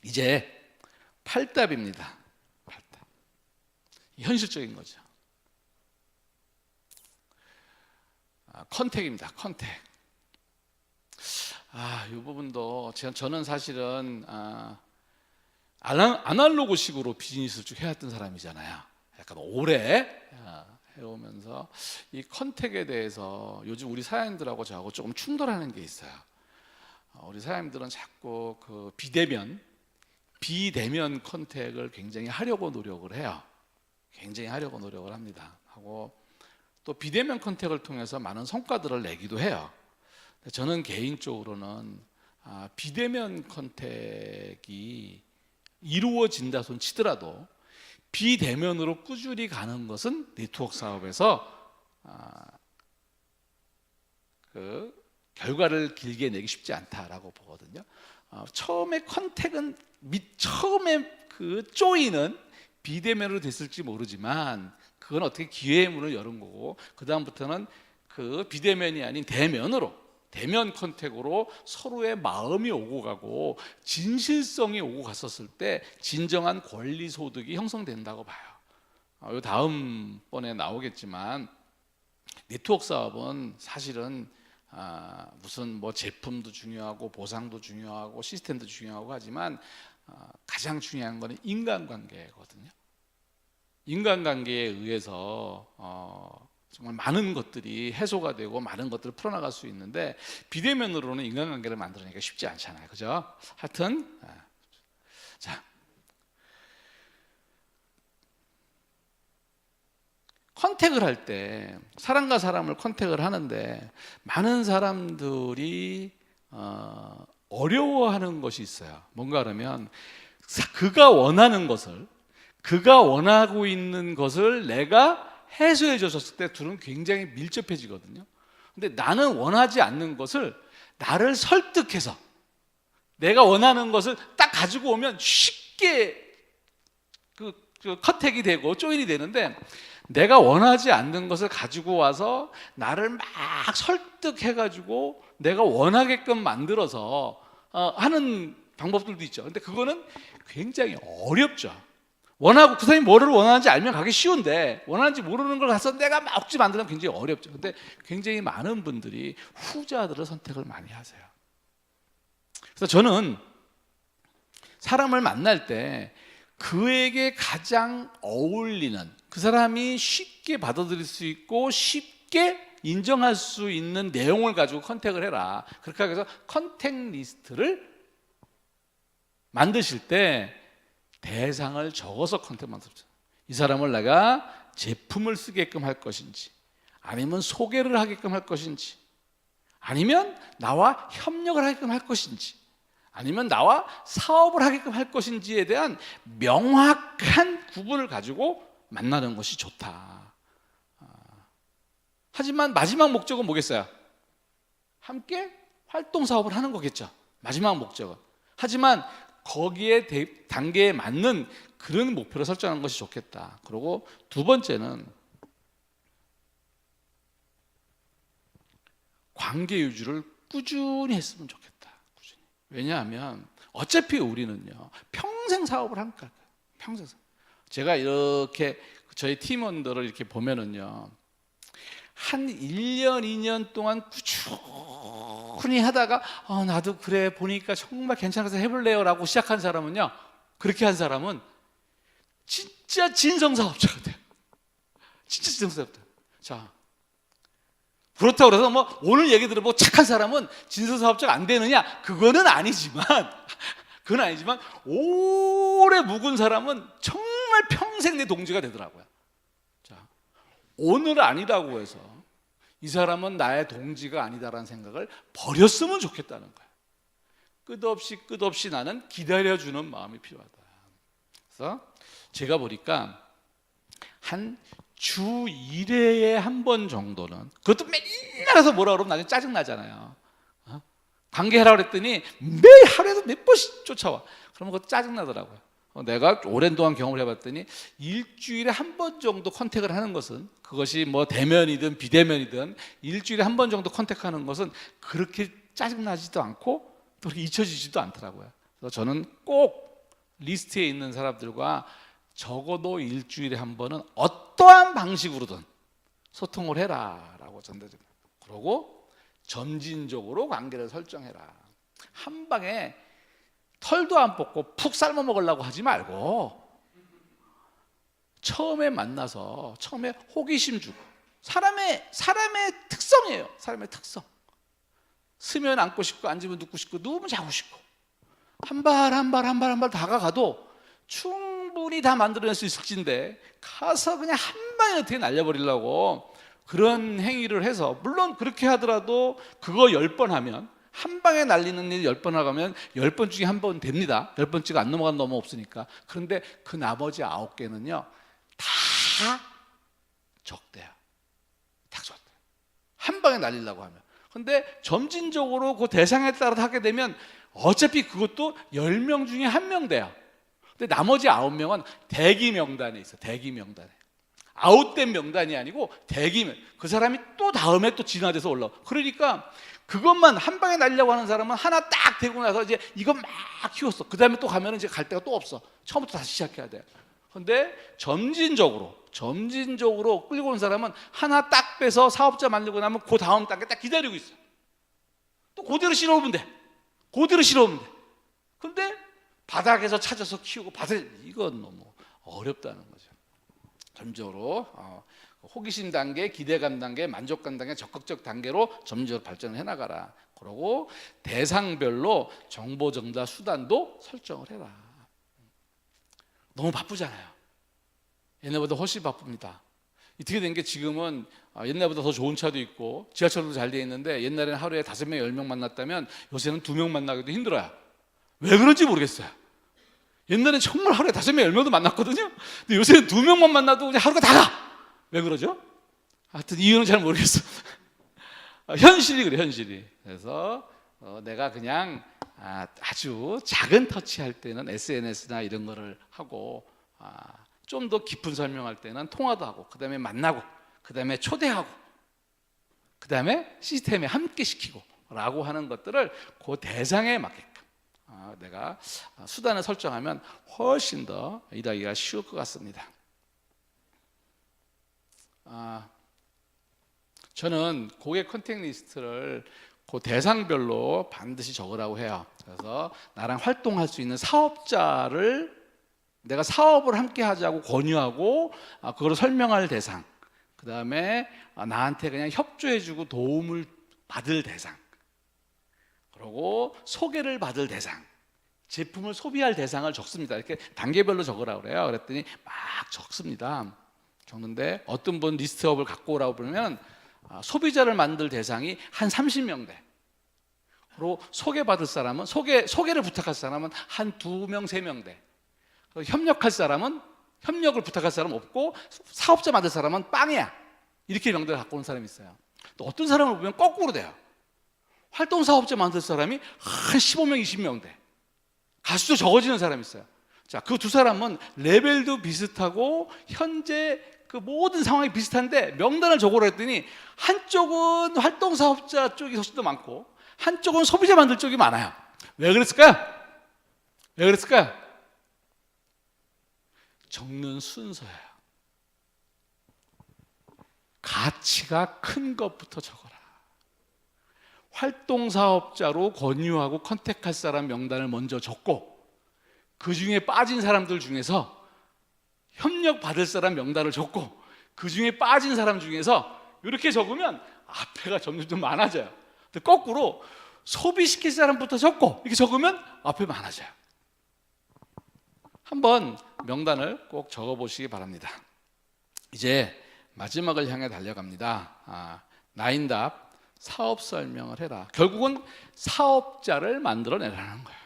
이제 8답입니다. 8답. 현실적인 거죠. 컨택입니다. 컨택. 이 부분도 저는 사실은 아날로그식으로 비즈니스를 쭉 해왔던 사람이잖아요. 약간 오래 해오면서 이 컨택에 대해서 요즘 우리 사장님들하고 저하고 조금 충돌하는 게 있어요. 우리 사장님들은 자꾸 그 비대면 컨택을 굉장히 하려고 노력을 해요. 굉장히 하려고 노력을 합니다. 하고 또 비대면 컨택을 통해서 많은 성과들을 내기도 해요. 저는 개인적으로는 비대면 컨택이 이루어진다 손 치더라도 비대면으로 꾸준히 가는 것은 네트워크 사업에서 그 결과를 길게 내기 쉽지 않다라고 보거든요. 처음에 컨택은 처음에 그 조인은 비대면으로 됐을지 모르지만 그건 어떻게 기회의 문을 여는 거고, 그 다음부터는 그 비대면이 아닌 대면 컨택으로 서로의 마음이 오고 가고 진실성이 오고 갔었을 때 진정한 권리 소득이 형성된다고 봐요. 다음번에 나오겠지만 네트워크 사업은 사실은 무슨 뭐 제품도 중요하고 보상도 중요하고 시스템도 중요하고 하지만 가장 중요한 거는 인간관계거든요. 인간관계에 의해서 정말 많은 것들이 해소가 되고 많은 것들을 풀어나갈 수 있는데 비대면으로는 인간관계를 만들어내기가 쉽지 않잖아요. 그죠? 하여튼 자, 컨택을 할 때 사람과 사람을 컨택을 하는데 많은 사람들이 어려워하는 것이 있어요. 뭔가 하면 그가 원하고 있는 것을 내가 해소해 줬을 때 둘은 굉장히 밀접해지거든요. 근데 나는 원하지 않는 것을 나를 설득해서 내가 원하는 것을 딱 가지고 오면 쉽게 그 컨택이 되고 조인이 되는데, 내가 원하지 않는 것을 가지고 와서 나를 막 설득해가지고 내가 원하게끔 만들어서 하는 방법들도 있죠. 근데 그거는 굉장히 어렵죠. 원하고 그 사람이 뭐를 원하는지 알면 가기 쉬운데 원하는지 모르는 걸 가서 내가 막 억지 만들면 굉장히 어렵죠. 근데 굉장히 많은 분들이 후자들을 선택을 많이 하세요. 그래서 저는 사람을 만날 때 그에게 가장 어울리는, 그 사람이 쉽게 쉽게 받아들일 수 있고 쉽게 인정할 수 있는 내용을 가지고 컨택을 해라. 그렇게 해서 컨택 리스트를 만드실 때 대상을 적어서 컨택 만들죠. 이 사람을 내가 제품을 쓰게끔 할 것인지, 아니면 소개를 하게끔 할 것인지, 아니면 나와 협력을 하게끔 할 것인지, 아니면 나와 사업을 하게끔 할 것인지에 대한 명확한 구분을 가지고 만나는 것이 좋다. 하지만 마지막 목적은 뭐겠어요? 함께 활동 사업을 하는 거겠죠. 마지막 목적은. 하지만 거기에 단계에 맞는 그런 목표를 설정하는 것이 좋겠다. 그리고 두 번째는 관계 유지를 꾸준히 했으면 좋겠다. 꾸준히. 왜냐하면 어차피 우리는요, 평생 사업을 하는 거예요. 평생 사업. 제가 이렇게 저희 팀원들을 이렇게 보면은요, 한 1년, 2년 동안 꾸준히 하다가 나도 그래 보니까 정말 괜찮아서 해볼래요 라고 시작한 사람은요, 그렇게 한 사람은 진짜 진성사업자가 돼요. 진짜 진성사업자. 자, 그렇다고 해서 뭐 오늘 얘기 들어보고 착한 사람은 진성사업자가 안 되느냐? 그거는 아니지만 오래 묵은 사람은 정말 평생 내 동지가 되더라고요. 자, 오늘 아니라고 해서 이 사람은 나의 동지가 아니다라는 생각을 버렸으면 좋겠다는 거예요. 끝없이 나는 기다려주는 마음이 필요하다. 그래서 제가 보니까 한 주 1회에 한 번 정도는, 그것도 맨날 해서 뭐라 그러면 나중에 짜증나잖아요. 관계하라고 그랬더니 매일 하루에도 몇 번씩 쫓아와. 그러면 그것도 짜증나더라고요. 내가 오랜 동안 경험을 해봤더니 일주일에 한 번 정도 컨택을 하는 것은, 그것이 뭐 대면이든 비대면이든 일주일에 한 번 정도 컨택하는 것은 그렇게 짜증나지도 않고 또 그렇게 잊혀지지도 않더라고요. 그래서 저는 꼭 리스트에 있는 사람들과 적어도 일주일에 한 번은 어떠한 방식으로든 소통을 해라 라고 전달드립니다. 그리고 점진적으로 관계를 설정해라. 한 방에 털도 안 뽑고 푹 삶아 먹으려고 하지 말고, 처음에 만나서 처음에 호기심 주고, 사람의 특성이에요. 사람의 특성. 쓰면 안고 싶고 앉으면 눕고 싶고 누우면 자고 싶고, 한 발 한 발 다가가도 충분히 다 만들어낼 수 있을진데 가서 그냥 한 방에 어떻게 날려버리려고 그런 행위를 해서, 물론 그렇게 하더라도 그거 10번 하면, 한 방에 날리는 일 10번 하면 10번 중에 한 번 됩니다. 10번째가 안 넘어가면 너무 없으니까. 그런데 그 나머지 9개는요 다 적대야. 다 적대. 한 방에 날리려고 하면. 근데 점진적으로 그 대상에 따라 하게 되면 어차피 그것도 10명 중에 1명 돼요. 근데 나머지 9명은 대기 명단에 있어. 대기 명단에. 아웃된 명단이 아니고 대기면, 그 사람이 또 다음에 또 진화돼서 올라와. 그러니까 그것만 한 방에 날려고 하는 사람은 하나 딱 되고 나서 이제 이거 막 키웠어. 그 다음에 또 가면 이제 갈 데가 또 없어. 처음부터 다시 시작해야 돼. 근데 점진적으로 끌고 온 사람은 하나 딱 빼서 사업자 만들고 나면 그 다음 단계 딱 기다리고 있어. 또 그대로 실어오면 돼. 근데 바닥에서 찾아서 키우고 이건 너무 어렵다는 거죠. 점적으로 호기심 단계, 기대감 단계, 만족감 단계, 적극적 단계로 점적으로 발전을 해나가라. 그리고 대상별로 정보 전달 수단도 설정을 해라. 너무 바쁘잖아요. 옛날보다 훨씬 바쁩니다. 어떻게 된 게 지금은 옛날보다 더 좋은 차도 있고 지하철도 잘 돼 있는데, 옛날에는 하루에 5명, 10명 만났다면 요새는 2명 만나기도 힘들어요. 왜 그런지 모르겠어요. 옛날엔 정말 하루에 5명, 10명도 만났거든요. 근데 요새는 2명만 만나도 그냥 하루가 다 가. 왜 그러죠? 하여튼 이유는 잘 모르겠어. 현실이 그래, 현실이. 그래서 내가 그냥 아주 작은 터치할 때는 SNS나 이런 거를 하고, 좀 더 깊은 설명할 때는 통화도 하고, 그 다음에 만나고, 그 다음에 초대하고, 그 다음에 시스템에 함께 시키고 라고 하는 것들을 그 대상에 맞게끔 내가 수단을 설정하면 훨씬 더 일하기가 쉬울 것 같습니다. 저는 고객 컨택 리스트를 그 대상별로 반드시 적으라고 해요. 그래서 나랑 활동할 수 있는 사업자를 내가 사업을 함께 하자고 권유하고, 그걸 설명할 대상, 그 다음에 나한테 그냥 협조해주고 도움을 받을 대상, 그리고 소개를 받을 대상, 제품을 소비할 대상을 적습니다. 이렇게 단계별로 적으라고 그래요. 그랬더니 막 적습니다. 적는데 어떤 분 리스트업을 갖고 오라고 그러면 소비자를 만들 대상이 한 30명 돼. 그리고 소개받을 사람은 소개를 부탁할 사람은 한 2명, 3명 돼. 협력할 사람은 협력을 부탁할 사람 없고 사업자 만들 사람은 빵이야. 이렇게 명단을 갖고 오는 사람이 있어요. 또 어떤 사람을 보면 거꾸로 돼요. 활동 사업자 만들 사람이 한 15명, 20명 돼. 가수도 적어지는 사람이 있어요. 자, 그 두 사람은 레벨도 비슷하고 현재 그 모든 상황이 비슷한데 명단을 적으라 했더니 한쪽은 활동 사업자 쪽이 훨씬 더 많고 한쪽은 소비자 만들 쪽이 많아요. 왜 그랬을까요? 왜 그랬을까요? 적는 순서예요. 가치가 큰 것부터 적어라. 활동사업자로 권유하고 컨택할 사람 명단을 먼저 적고 그 중에 빠진 사람들 중에서 협력 받을 사람 명단을 적고 그 중에 빠진 사람 중에서 이렇게 적으면 앞에가 점점 많아져요. 근데 거꾸로 소비시킬 사람부터 적고 이렇게 적으면 앞에 많아져요. 한번 명단을 꼭 적어보시기 바랍니다. 이제 마지막을 향해 달려갑니다. 9답 사업 설명을 해라. 결국은 사업자를 만들어내라는 거예요.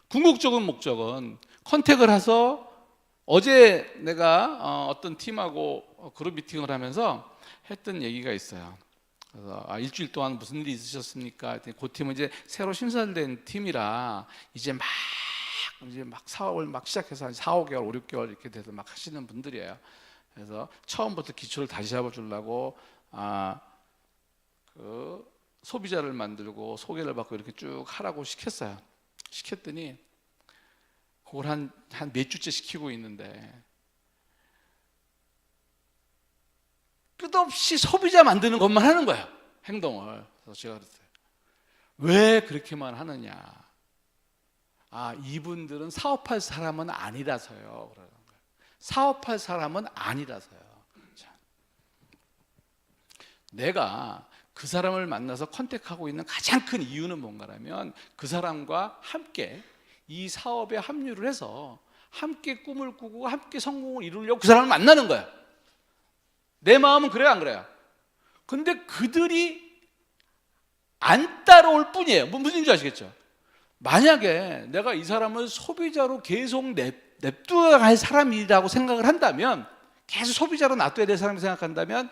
궁극적인 목적은 컨택을 해서 어제 내가 어떤 팀하고 그룹 미팅을 하면서 했던 얘기가 있어요. 그래서 일주일 동안 무슨 일이 있으셨습니까? 그 팀은 이제 새로 신설된 팀이라 이제 막 사업을 막 시작해서 한 4, 5개월, 5, 6개월 이렇게 돼서 막 하시는 분들이에요. 그래서 처음부터 기초를 다시 잡아주려고 그 소비자를 만들고 소개를 받고 이렇게 쭉 하라고 시켰어요. 시켰더니 그걸 한 몇 주째 시키고 있는데 끝없이 소비자 만드는 것만 하는 거예요. 행동을. 그래서 제가 그랬어요. 왜 그렇게만 하느냐? 이분들은 사업할 사람은 아니라서요. 그러는 거예요. 사업할 사람은 아니라서요. 자, 내가 그 사람을 만나서 컨택하고 있는 가장 큰 이유는 뭔가라면 그 사람과 함께 이 사업에 합류를 해서 함께 꿈을 꾸고 함께 성공을 이루려고 그 사람을 만나는 거예요. 내 마음은 그래요, 안 그래요? 근데 그들이 안 따라올 뿐이에요. 무슨 얘기인지 아시겠죠? 만약에 내가 이 사람을 소비자로 계속 냅둬야 할 사람이라고 생각을 한다면, 계속 소비자로 놔둬야 될 사람이라고 생각한다면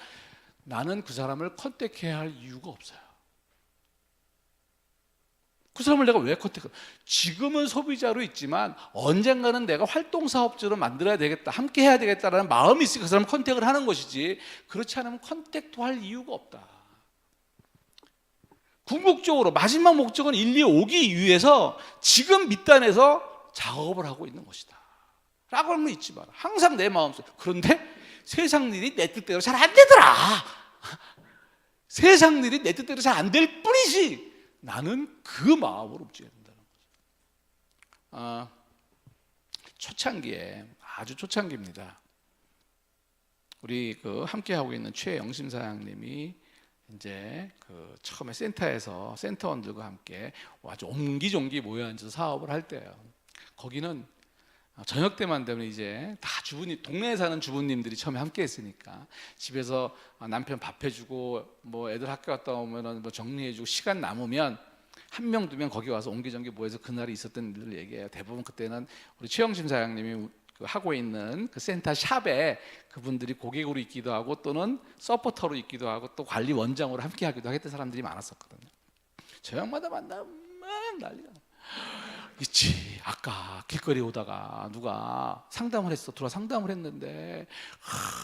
나는 그 사람을 컨택해야 할 이유가 없어요. 그 사람을 내가 왜 컨택해? 지금은 소비자로 있지만 언젠가는 내가 활동사업자로 만들어야 되겠다, 함께 해야 되겠다라는 마음이 있으니까 그 사람을 컨택을 하는 것이지, 그렇지 않으면 컨택도 할 이유가 없다. 궁극적으로 마지막 목적은 인류에 오기 위해서 지금 밑단에서 작업을 하고 있는 것이다 라고 하는 건 있지만 항상 내 마음속에, 그런데 세상 일이 내 뜻대로 잘 안 되더라. 세상 일이 내 뜻대로 잘 안 될 뿐이지 나는 그 마음으로 움직여야 된다는 거죠. 초창기에, 아주 초창기입니다. 우리 함께 하고 있는 최영심 사장님이 이제 처음에 센터에서 센터원들과 함께 아주 옹기종기 모여 앉아서 사업을 할 때예요. 거기는 저녁 때만 되면 이제 다 주부님, 동네에 사는 주부님들이 처음에 함께 했으니까 집에서 남편 밥 해주고 뭐 애들 학교 갔다 오면 뭐 정리해주고 시간 남으면 한 명, 2명 거기 와서 옹기종기 모여서 그날이 있었던 일을 얘기해요. 대부분 그때는 우리 최영심 사장님이 하고 있는 그 센터 샵에 그분들이 고객으로 있기도 하고 또는 서포터로 있기도 하고 또 관리원장으로 함께 하기도 했던 사람들이 많았었거든요. 저녁마다 만나면 난리가 나요. 있지. 아까 길거리 오다가 누가 상담을 했어. 들어와 상담을 했는데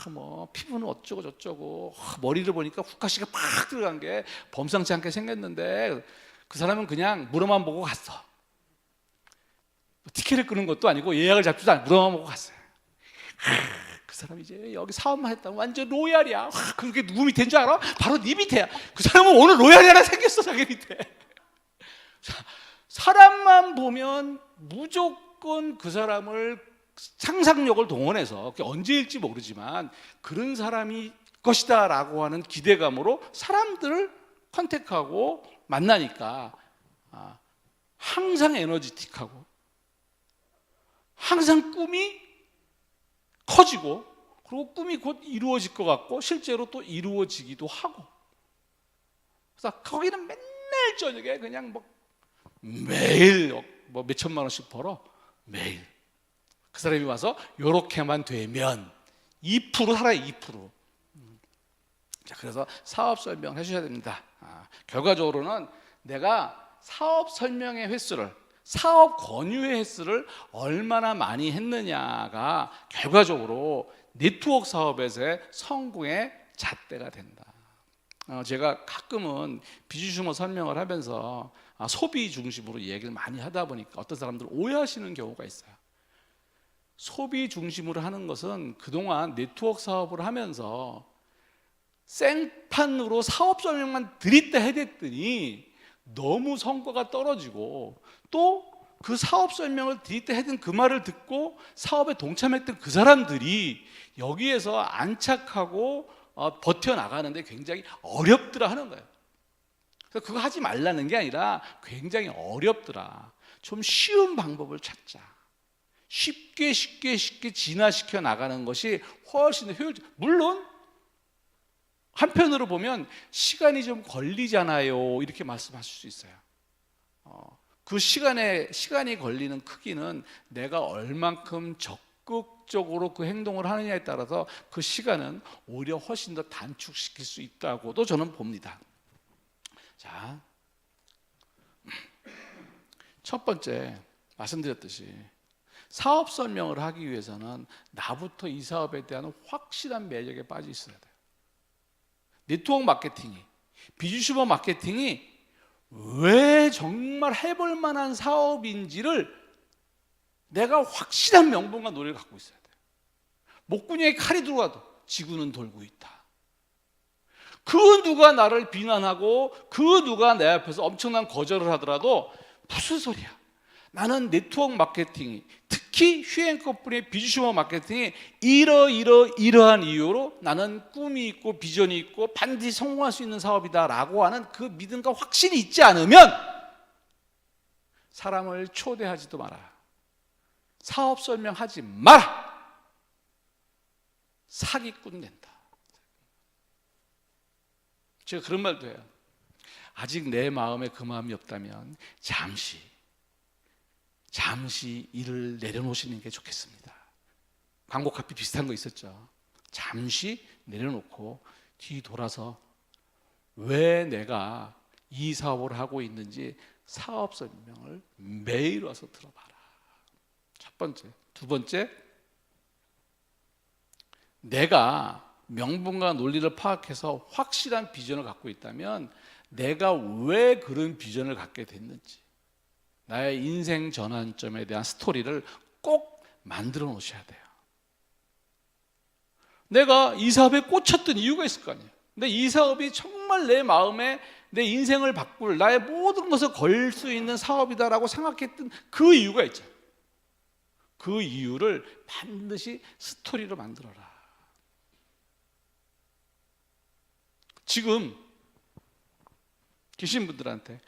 뭐 피부는 어쩌고 저쩌고 머리를 보니까 후카시가 팍 들어간 게 범상치 않게 생겼는데 그 사람은 그냥 물어만 보고 갔어. 티켓을 끄는 것도 아니고 예약을 잡지도 않고 물어만 보고 갔어요. 그 사람이 이제 여기 사업만 했다면 완전 로얄이야. 그게 누구 밑에인 줄 알아? 바로 네 밑에야. 그 사람은 오늘 로얄이 하나 생겼어, 자기 밑에. 사람만 보면 무조건 그 사람을 상상력을 동원해서 그게 언제일지 모르지만 그런 사람이 것이다 라고 하는 기대감으로 사람들을 컨택하고 만나니까 항상 에너지틱하고 항상 꿈이 커지고 그리고 꿈이 곧 이루어질 것 같고 실제로 또 이루어지기도 하고 그래서 거기는 맨날 저녁에 그냥 뭐 매일 뭐 몇천만 원씩 벌어 매일 그 사람이 와서 요렇게만 되면 2% 살아요 2%. 자, 그래서 사업 설명을 해주셔야 됩니다. 결과적으로는 내가 사업 설명의 횟수를 사업 권유의 횟수를 얼마나 많이 했느냐가 결과적으로 네트워크 사업에서의 성공의 잣대가 된다. 제가 가끔은 비즈슈머 설명을 하면서 소비 중심으로 얘기를 많이 하다 보니까 어떤 사람들 오해하시는 경우가 있어요. 소비 중심으로 하는 것은 그동안 네트워크 사업을 하면서 생판으로 사업 설명만 드립다 해댔더니 너무 성과가 떨어지고 또 그 사업 설명을 드립다 해든 그 말을 듣고 사업에 동참했던 그 사람들이 여기에서 안착하고 버텨나가는데 굉장히 어렵더라 하는 거예요. 그래서 그거 하지 말라는 게 아니라 굉장히 어렵더라. 좀 쉬운 방법을 찾자. 쉽게 진화시켜 나가는 것이 훨씬 더 효율적. 물론 한편으로 보면 시간이 좀 걸리잖아요. 이렇게 말씀하실 수 있어요. 그 시간이 걸리는 크기는 내가 얼만큼 적극적으로 그 행동을 하느냐에 따라서 그 시간은 오히려 훨씬 더 단축시킬 수 있다고도 저는 봅니다. 자, 첫 번째 말씀드렸듯이 사업 설명을 하기 위해서는 나부터 이 사업에 대한 확실한 매력에 빠져 있어야 돼요. 네트워크 마케팅이, 비즈슈머 마케팅이 왜 정말 해볼 만한 사업인지를 내가 확실한 명분과 노래를 갖고 있어야 돼요. 목구멍에 칼이 들어와도 지구는 돌고 있다. 그 누가 나를 비난하고 그 누가 내 앞에서 엄청난 거절을 하더라도 무슨 소리야. 나는 네트워크 마케팅이 특히 휴행 커플의 비즈슈머 마케팅이 이러한 이유로 나는 꿈이 있고 비전이 있고 반드시 성공할 수 있는 사업이다 라고 하는 그 믿음과 확신이 있지 않으면 사람을 초대하지도 마라. 사업 설명하지 마라. 사기꾼 된다. 제가 그런 말도 해요. 아직 내 마음에 그 마음이 없다면 잠시 일을 내려놓으시는 게 좋겠습니다. 광고 카피 비슷한 거 있었죠. 잠시 내려놓고 뒤 돌아서 왜 내가 이 사업을 하고 있는지 사업 설명을 매일 와서 들어봐라. 첫 번째. 두 번째, 내가 명분과 논리를 파악해서 확실한 비전을 갖고 있다면 내가 왜 그런 비전을 갖게 됐는지 나의 인생 전환점에 대한 스토리를 꼭 만들어 놓으셔야 돼요. 내가 이 사업에 꽂혔던 이유가 있을 거 아니에요. 근데 이 사업이 정말 내 마음에 내 인생을 바꿀 나의 모든 것을 걸 수 있는 사업이다라고 생각했던 그 이유가 있죠. 그 이유를 반드시 스토리로 만들어라. 지금 계신 분들한테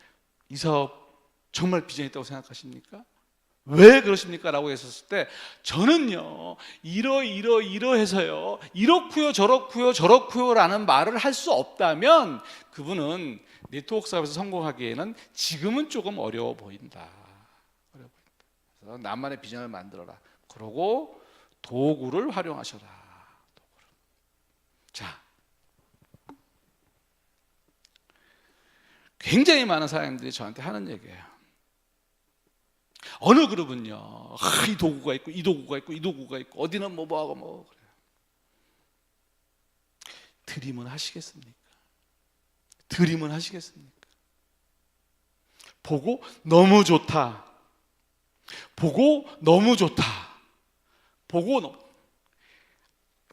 이 사업 정말 비전이 있다고 생각하십니까? 왜 그러십니까? 라고 했었을 때 저는요 이러해서요 이렇고요 저렇고요 라는 말을 할 수 없다면 그분은 네트워크 사업에서 성공하기에는 지금은 조금 어려워 보인다. 그래서 나만의 비전을 만들어라. 그러고 도구를 활용하셔라. 자, 굉장히 많은 사람들이 저한테 하는 얘기예요. 어느 그룹은요, 이 도구가 있고 이 도구가 있고 이 도구가 있고 어디는 뭐하고 뭐 그래요. 드림은 하시겠습니까? 드림은 하시겠습니까? 보고 너무 좋다. 보고 너무 좋다. 보고 너무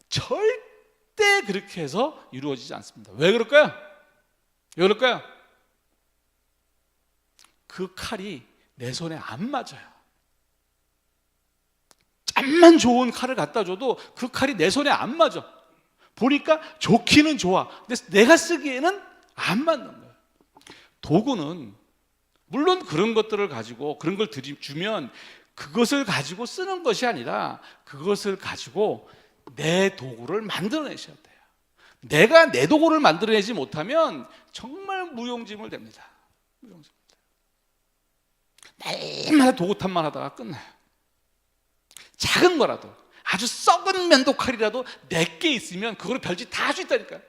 절대 그렇게 해서 이루어지지 않습니다. 왜 그럴까요? 왜 그럴까요? 그 칼이 내 손에 안 맞아요. 암만 좋은 칼을 갖다 줘도 그 칼이 내 손에 안 맞아. 보니까 좋기는 좋아. 근데 내가 쓰기에는 안 맞는 거예요. 도구는 물론 그런 것들을 가지고 그런 걸 주면 그것을 가지고 쓰는 것이 아니라 그것을 가지고 내 도구를 만들어내셔야 돼요. 내가 내 도구를 만들어내지 못하면 정말 무용지물 됩니다. 날마다 도구탄만 하다가 끝나요. 작은 거라도 아주 썩은 면도칼이라도 내게 있으면 그걸로 별짓 다 할 수 있다니까요.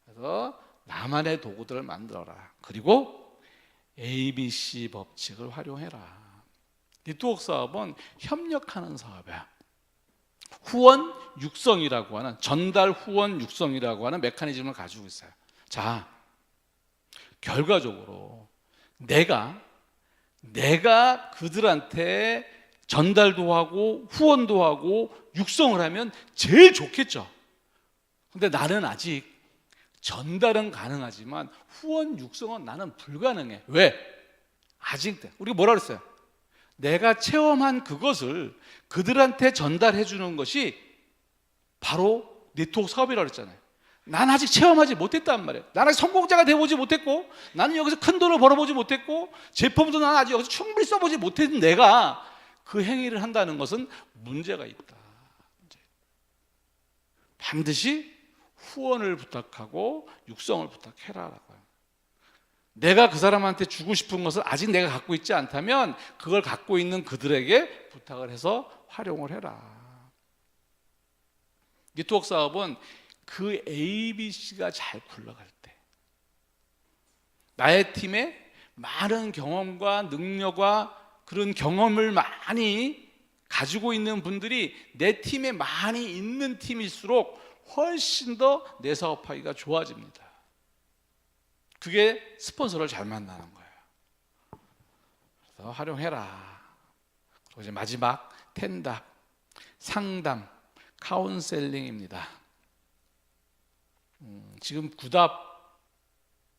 그래서 나만의 도구들을 만들어라. 그리고 ABC 법칙을 활용해라. 네트워크 사업은 협력하는 사업이야. 후원 육성이라고 하는, 전달 후원 육성이라고 하는 메커니즘을 가지고 있어요. 자, 결과적으로 내가 그들한테 전달도 하고 후원도 하고 육성을 하면 제일 좋겠죠. 근데 나는 아직 전달은 가능하지만 후원 육성은 나는 불가능해. 왜? 아직 우리가 뭐라 그랬어요? 내가 체험한 그것을 그들한테 전달해 주는 것이 바로 네트워크 사업이라고 그랬잖아요. 난 아직 체험하지 못했단 말이에요. 나는 아직 성공자가 되어보지 못했고, 나는 여기서 큰 돈을 벌어보지 못했고, 제품도 나는 아직 여기서 충분히 써보지 못했는 내가 그 행위를 한다는 것은 문제가 있다. 반드시 후원을 부탁하고 육성을 부탁해라라고요. 내가 그 사람한테 주고 싶은 것을 아직 내가 갖고 있지 않다면 그걸 갖고 있는 그들에게 부탁을 해서 활용을 해라. 네트워크 사업은 그 ABC가 잘 굴러갈 때, 나의 팀에 많은 경험과 능력과 그런 경험을 많이 가지고 있는 분들이 내 팀에 많이 있는 팀일수록 훨씬 더 내 사업하기가 좋아집니다. 그게 스폰서를 잘 만나는 거예요. 그래서 활용해라. 그리고 이제 마지막 텐답, 상담, 카운셀링입니다. 지금 구답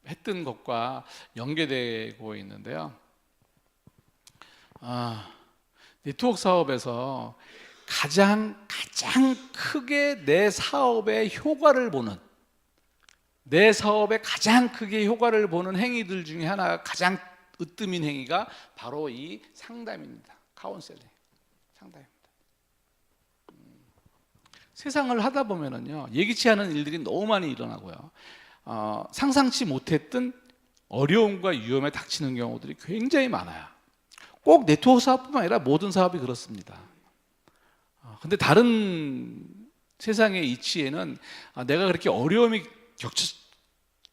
했던 것과 연계되고 있는데요. 네트워크 사업에서 가장 크게 내 사업의 효과를 보는, 내 사업에 가장 크게 효과를 보는 행위들 중에 하나가, 가장 으뜸인 행위가 바로 이 상담입니다. 카운셀링, 상담입니다. 세상을 하다 보면은요, 예기치 않은 일들이 너무 많이 일어나고요, 상상치 못했던 어려움과 위험에 닥치는 경우들이 굉장히 많아요. 꼭 네트워크 사업뿐만 아니라 모든 사업이 그렇습니다. 근데 다른 세상의 이치에는 내가 그렇게 어려움이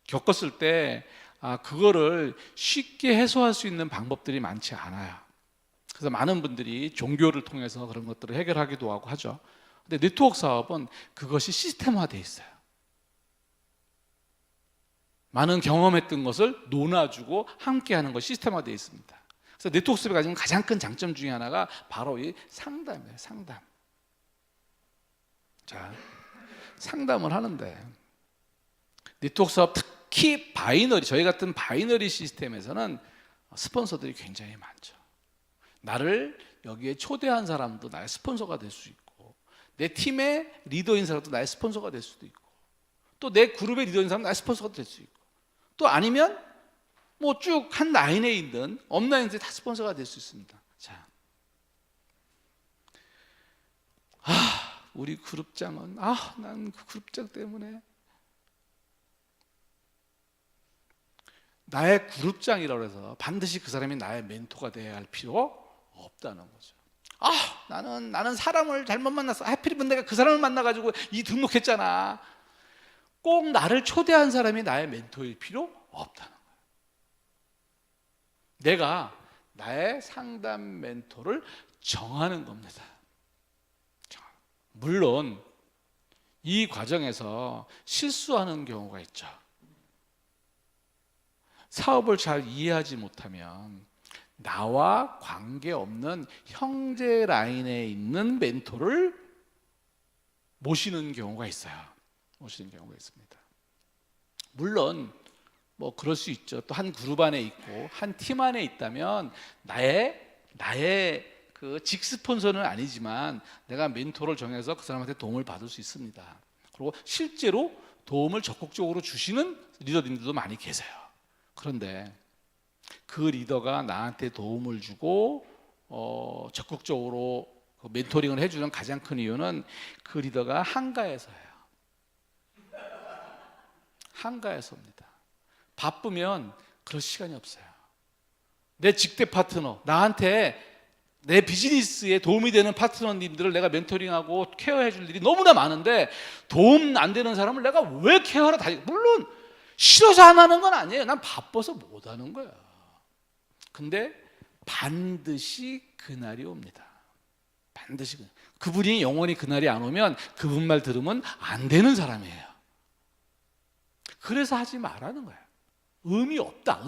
겪었을 때 그거를 쉽게 해소할 수 있는 방법들이 많지 않아요. 그래서 많은 분들이 종교를 통해서 그런 것들을 해결하기도 하고 하죠. 근데 네트워크 사업은 그것이 시스템화되어 있어요. 많은 경험했던 것을 논아주고 함께하는 것이 시스템화되어 있습니다. 그래서 네트워크 사업이 가진 가장 큰 장점 중에 하나가 바로 이 상담이에요. 상담. 자, 상담을 하는데 네트워크 사업, 특히 바이너리, 저희 같은 바이너리 시스템에서는 스폰서들이 굉장히 많죠. 나를 여기에 초대한 사람도 나의 스폰서가 될 수 있고, 내 팀의 리더인 사람도 나의 스폰서가 될 수도 있고, 또 내 그룹의 리더인 사람도 나의 스폰서가 될 수 있고, 또 아니면 뭐 쭉 한 라인에 있는 업라인들이 다 스폰서가 될 수 있습니다. 자, 우리 그룹장은 난 그 그룹장 때문에 나의 그룹장이라고 해서 반드시 그 사람이 나의 멘토가 되어야 할 필요 없다는 거죠. 나는 사람을 잘못 만났어. 하필이면 내가 그 사람을 만나가지고 이 등록했잖아. 꼭 나를 초대한 사람이 나의 멘토일 필요 없다는 거예요. 내가 나의 상담 멘토를 정하는 겁니다. 물론 이 과정에서 실수하는 경우가 있죠. 사업을 잘 이해하지 못하면 나와 관계없는 형제 라인에 있는 멘토를 모시는 경우가 있어요. 모시는 경우가 있습니다. 물론 뭐 그럴 수 있죠. 또 한 그룹 안에 있고 한 팀 안에 있다면 나의 그 직스폰서는 아니지만 내가 멘토를 정해서 그 사람한테 도움을 받을 수 있습니다. 그리고 실제로 도움을 적극적으로 주시는 리더님들도 많이 계세요. 그런데 그 리더가 나한테 도움을 주고 적극적으로 그 멘토링을 해주는 가장 큰 이유는 그 리더가 한가해서예요. 한가해서입니다. 바쁘면 그럴 시간이 없어요. 내 직대 파트너, 나한테 내 비즈니스에 도움이 되는 파트너님들을 내가 멘토링하고 케어해 줄 일이 너무나 많은데 도움 안 되는 사람을 내가 왜 케어하러 다니고, 물론 싫어서 안 하는 건 아니에요. 난 바빠서 못 하는 거야. 근데 반드시 그날이 옵니다. 반드시. 그분이 영원히 그날이 안 오면 그분 말 들으면 안 되는 사람이에요. 그래서 하지 말라는 거예요. 의미 없다.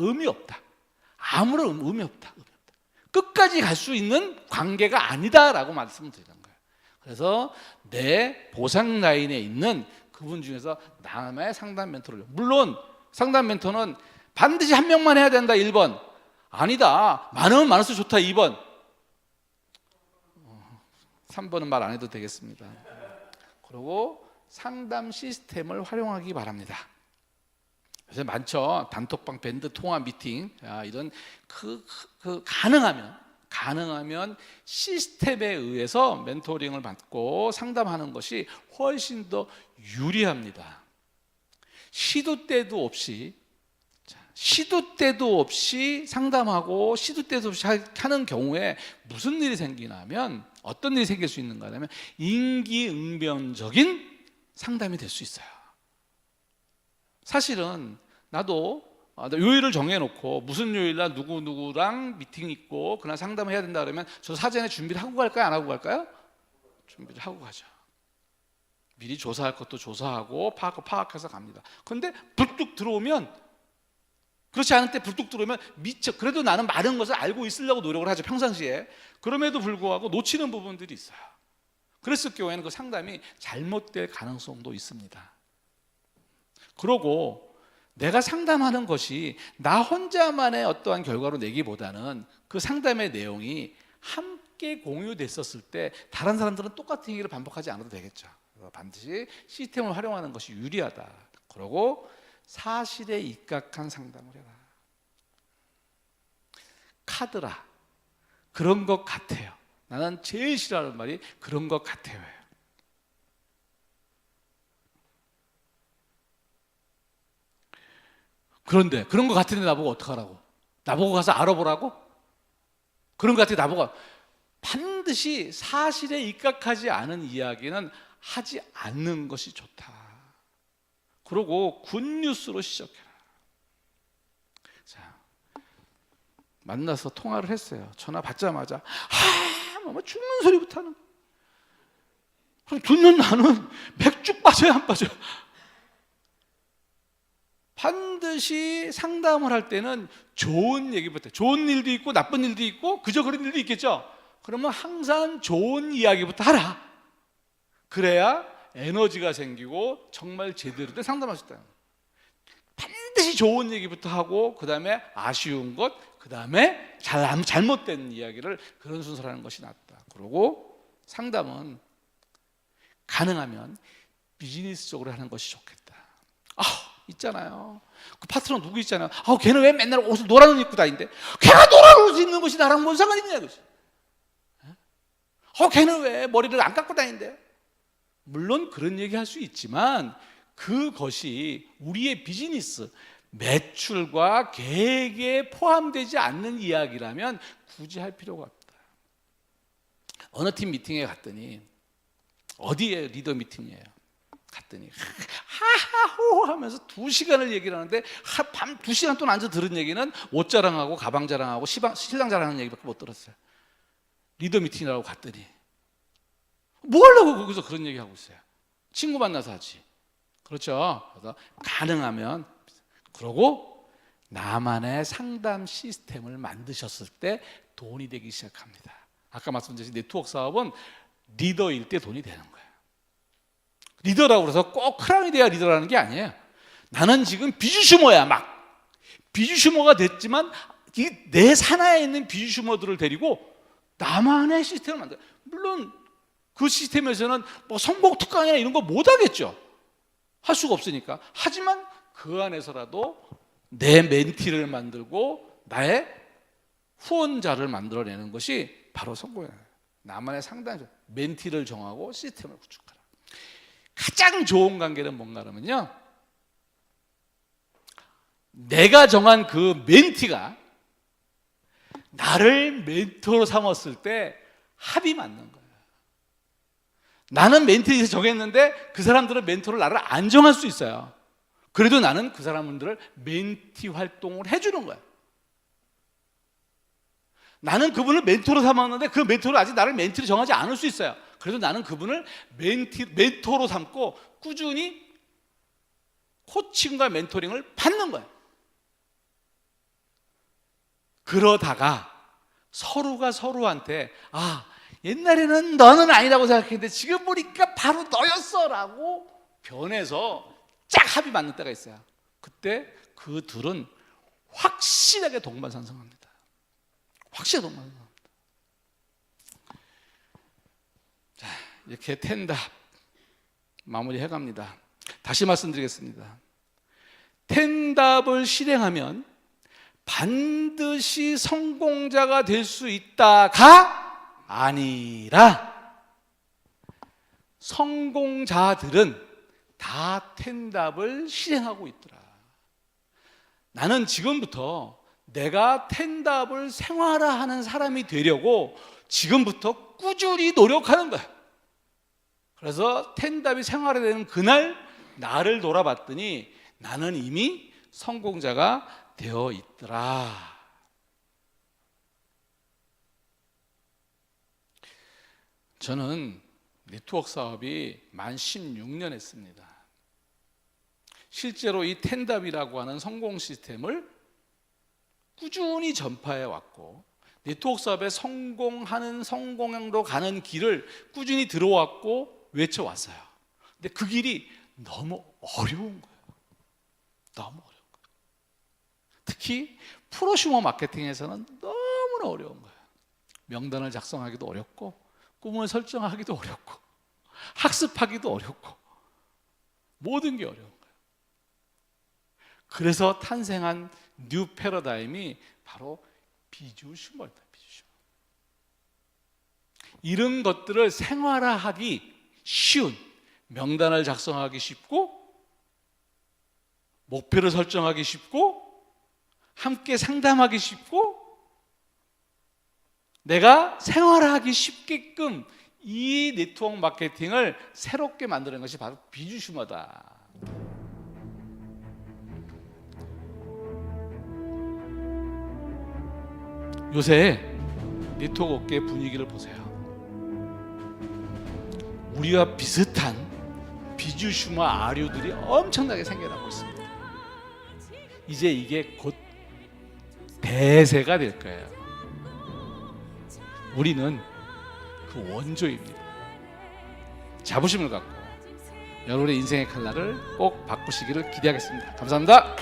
아무런 의미 없다. 끝까지 갈 수 있는 관계가 아니다라고 말씀드리는 거예요. 그래서 내 보상 라인에 있는 그분 중에서 남의 상담 멘토를, 물론 상담 멘토는 반드시 한 명만 해야 된다 1번, 아니다 많으면 많을수록 좋다 2번, 3번은 말 안 해도 되겠습니다. 그리고 상담 시스템을 활용하기 바랍니다. 요새 많죠. 단톡방, 밴드 통화 미팅, 이런 가능하면 시스템에 의해서 멘토링을 받고 상담하는 것이 훨씬 더 유리합니다. 시도 때도 없이 상담하고 시도 때도 없이 하는 경우에 무슨 일이 생기냐면, 어떤 일이 생길 수 있는가 하면 임기응변적인 상담이 될 수 있어요. 사실은 나도 요일을 정해놓고 무슨 요일날 누구랑 미팅 있고 그날 상담을 해야 된다 그러면 저 사전에 준비를 하고 갈까요? 안 하고 갈까요? 준비를 하고 가죠. 미리 조사할 것도 조사하고 파악해서 갑니다. 그런데 불뚝 들어오면, 그렇지 않을 때 불뚝 들어오면 그래도 나는 많은 것을 알고 있으려고 노력을 하죠, 평상시에. 그럼에도 불구하고 놓치는 부분들이 있어요. 그랬을 경우에는 그 상담이 잘못될 가능성도 있습니다. 그러고 내가 상담하는 것이 나 혼자만의 어떠한 결과로 내기보다는 그 상담의 내용이 함께 공유됐었을 때 다른 사람들은 똑같은 얘기를 반복하지 않아도 되겠죠. 그래서 반드시 시스템을 활용하는 것이 유리하다. 그러고 사실에 입각한 상담을 해라. 카드라, 그런 것 같아요. 나는 제일 싫어하는 말이 그런 것 같아요. 그런데 그런 것 같은데 나보고 어떡하라고? 나보고 가서 알아보라고? 그런 것 같아 나보고. 반드시 사실에 입각하지 않은 이야기는 하지 않는 것이 좋다. 그리고 굿뉴스로 시작해라. 자, 만나서 통화를 했어요. 전화 받자마자 죽는 소리부터 하는. 그럼 듣는 나는 맥주 빠져야 안 빠져? 반드시 상담을 할 때는 좋은 얘기부터, 좋은 일도 있고 나쁜 일도 있고 그저 그런 일도 있겠죠. 그러면 항상 좋은 이야기부터 하라. 그래야 에너지가 생기고 정말 제대로 된 상담할 수 있다. 반드시 좋은 얘기부터 하고 그 다음에 아쉬운 것, 그 다음에 잘못된 이야기를, 그런 순서로 하는 것이 낫다. 그리고 상담은 가능하면 비즈니스적으로 하는 것이 좋겠다. 있잖아요. 그 파트너 누구 있잖아요. 걔는 왜 맨날 옷을 노란 옷 입고 다니는데? 걔가 노란 옷 입는 것이 나랑 뭔 상관이 있냐 이거지. 걔는 왜 머리를 안 깎고 다니는데? 물론 그런 얘기 할 수 있지만 그것이 우리의 비즈니스 매출과 계획에 포함되지 않는 이야기라면 굳이 할 필요가 없다. 어느 팀 미팅에 갔더니, 어디에 리더 미팅이에요. 갔더니 하하호 하면서 2시간을 얘기를 하는데 밤 2시간 동안 앉아 들은 얘기는 옷 자랑하고 가방 자랑하고 신랑 자랑하는 얘기밖에 못 들었어요. 리더 미팅이라고 갔더니 뭐 하려고 거기서 그런 얘기하고 있어요. 친구 만나서 하지. 그렇죠. 그래서 가능하면, 그러고 나만의 상담 시스템을 만드셨을 때 돈이 되기 시작합니다. 아까 말씀드린 네트워크 사업은 리더일 때 돈이 되는 거예요. 리더라고 해서 꼭 크라운이 돼야 리더라는 게 아니에요. 나는 지금 비주슈머야. 비주슈머가 됐지만 내 산하에 있는 비주슈머들을 데리고 나만의 시스템을 만들어. 물론 그 시스템에서는 뭐 성공 특강이나 이런 거 못 하겠죠. 할 수가 없으니까. 하지만 그 안에서라도 내 멘티를 만들고 나의 후원자를 만들어내는 것이 바로 성공이에요. 나만의 상단 멘티를 정하고 시스템을 구축하라. 가장 좋은 관계는 뭔가 하면요, 내가 정한 그 멘티가 나를 멘토로 삼았을 때 합이 맞는 거예요. 나는 멘티를 정했는데 그 사람들은 멘토를 나를 안 정할 수 있어요. 그래도 나는 그 사람들을 멘티 활동을 해주는 거예요. 나는 그분을 멘토로 삼았는데 그 멘토를 아직 나를 멘티로 정하지 않을 수 있어요. 그래도 나는 그분을 멘토로 삼고 꾸준히 코칭과 멘토링을 받는 거예요. 그러다가 서로가 서로한테 옛날에는 너는 아니라고 생각했는데 지금 보니까 바로 너였어 라고 변해서 쫙 합이 맞는 때가 있어요. 그때 그 둘은 확실하게 동반상승합니다. 확실하게 동반상승합니다. 자, 이렇게 텐답 마무리해갑니다. 다시 말씀드리겠습니다. 텐답을 실행하면 반드시 성공자가 될 수 있다가 아니라 성공자들은 다 텐답을 실행하고 있더라. 나는 지금부터 내가 텐답을 생활화하는 사람이 되려고 지금부터 꾸준히 노력하는 거야. 그래서 텐답이 생활화되는 그날 나를 돌아봤더니 나는 이미 성공자가 되어 있더라. 저는 네트워크 사업이 만 16년 했습니다. 실제로 이 텐답이라고 하는 성공 시스템을 꾸준히 전파해 왔고, 네트워크 사업에 성공으로 가는 길을 꾸준히 들어왔고 외쳐왔어요. 근데 그 길이 너무 어려운 거예요. 너무 어려운 거예요. 특히 프로슈머 마케팅에서는 너무나 어려운 거예요. 명단을 작성하기도 어렵고, 꿈을 설정하기도 어렵고, 학습하기도 어렵고, 모든 게 어려운 거예요. 그래서 탄생한 뉴 패러다임이 바로 비주 슈머다. 비주 슈머. 이런 것들을 생활화하기 쉬운, 명단을 작성하기 쉽고, 목표를 설정하기 쉽고, 함께 상담하기 쉽고, 내가 생활하기 쉽게끔 이 네트워크 마케팅을 새롭게 만드는 것이 바로 비주 슈머다. 요새 네트워크 업계 분위기를 보세요. 우리와 비슷한 비주 슈머 아류들이 엄청나게 생겨나고 있습니다. 이제 이게 곧 대세가 될 거예요. 우리는 그 원조입니다. 자부심을 갖고 여러분의 인생의 칼날을 꼭 바꾸시기를 기대하겠습니다. 감사합니다.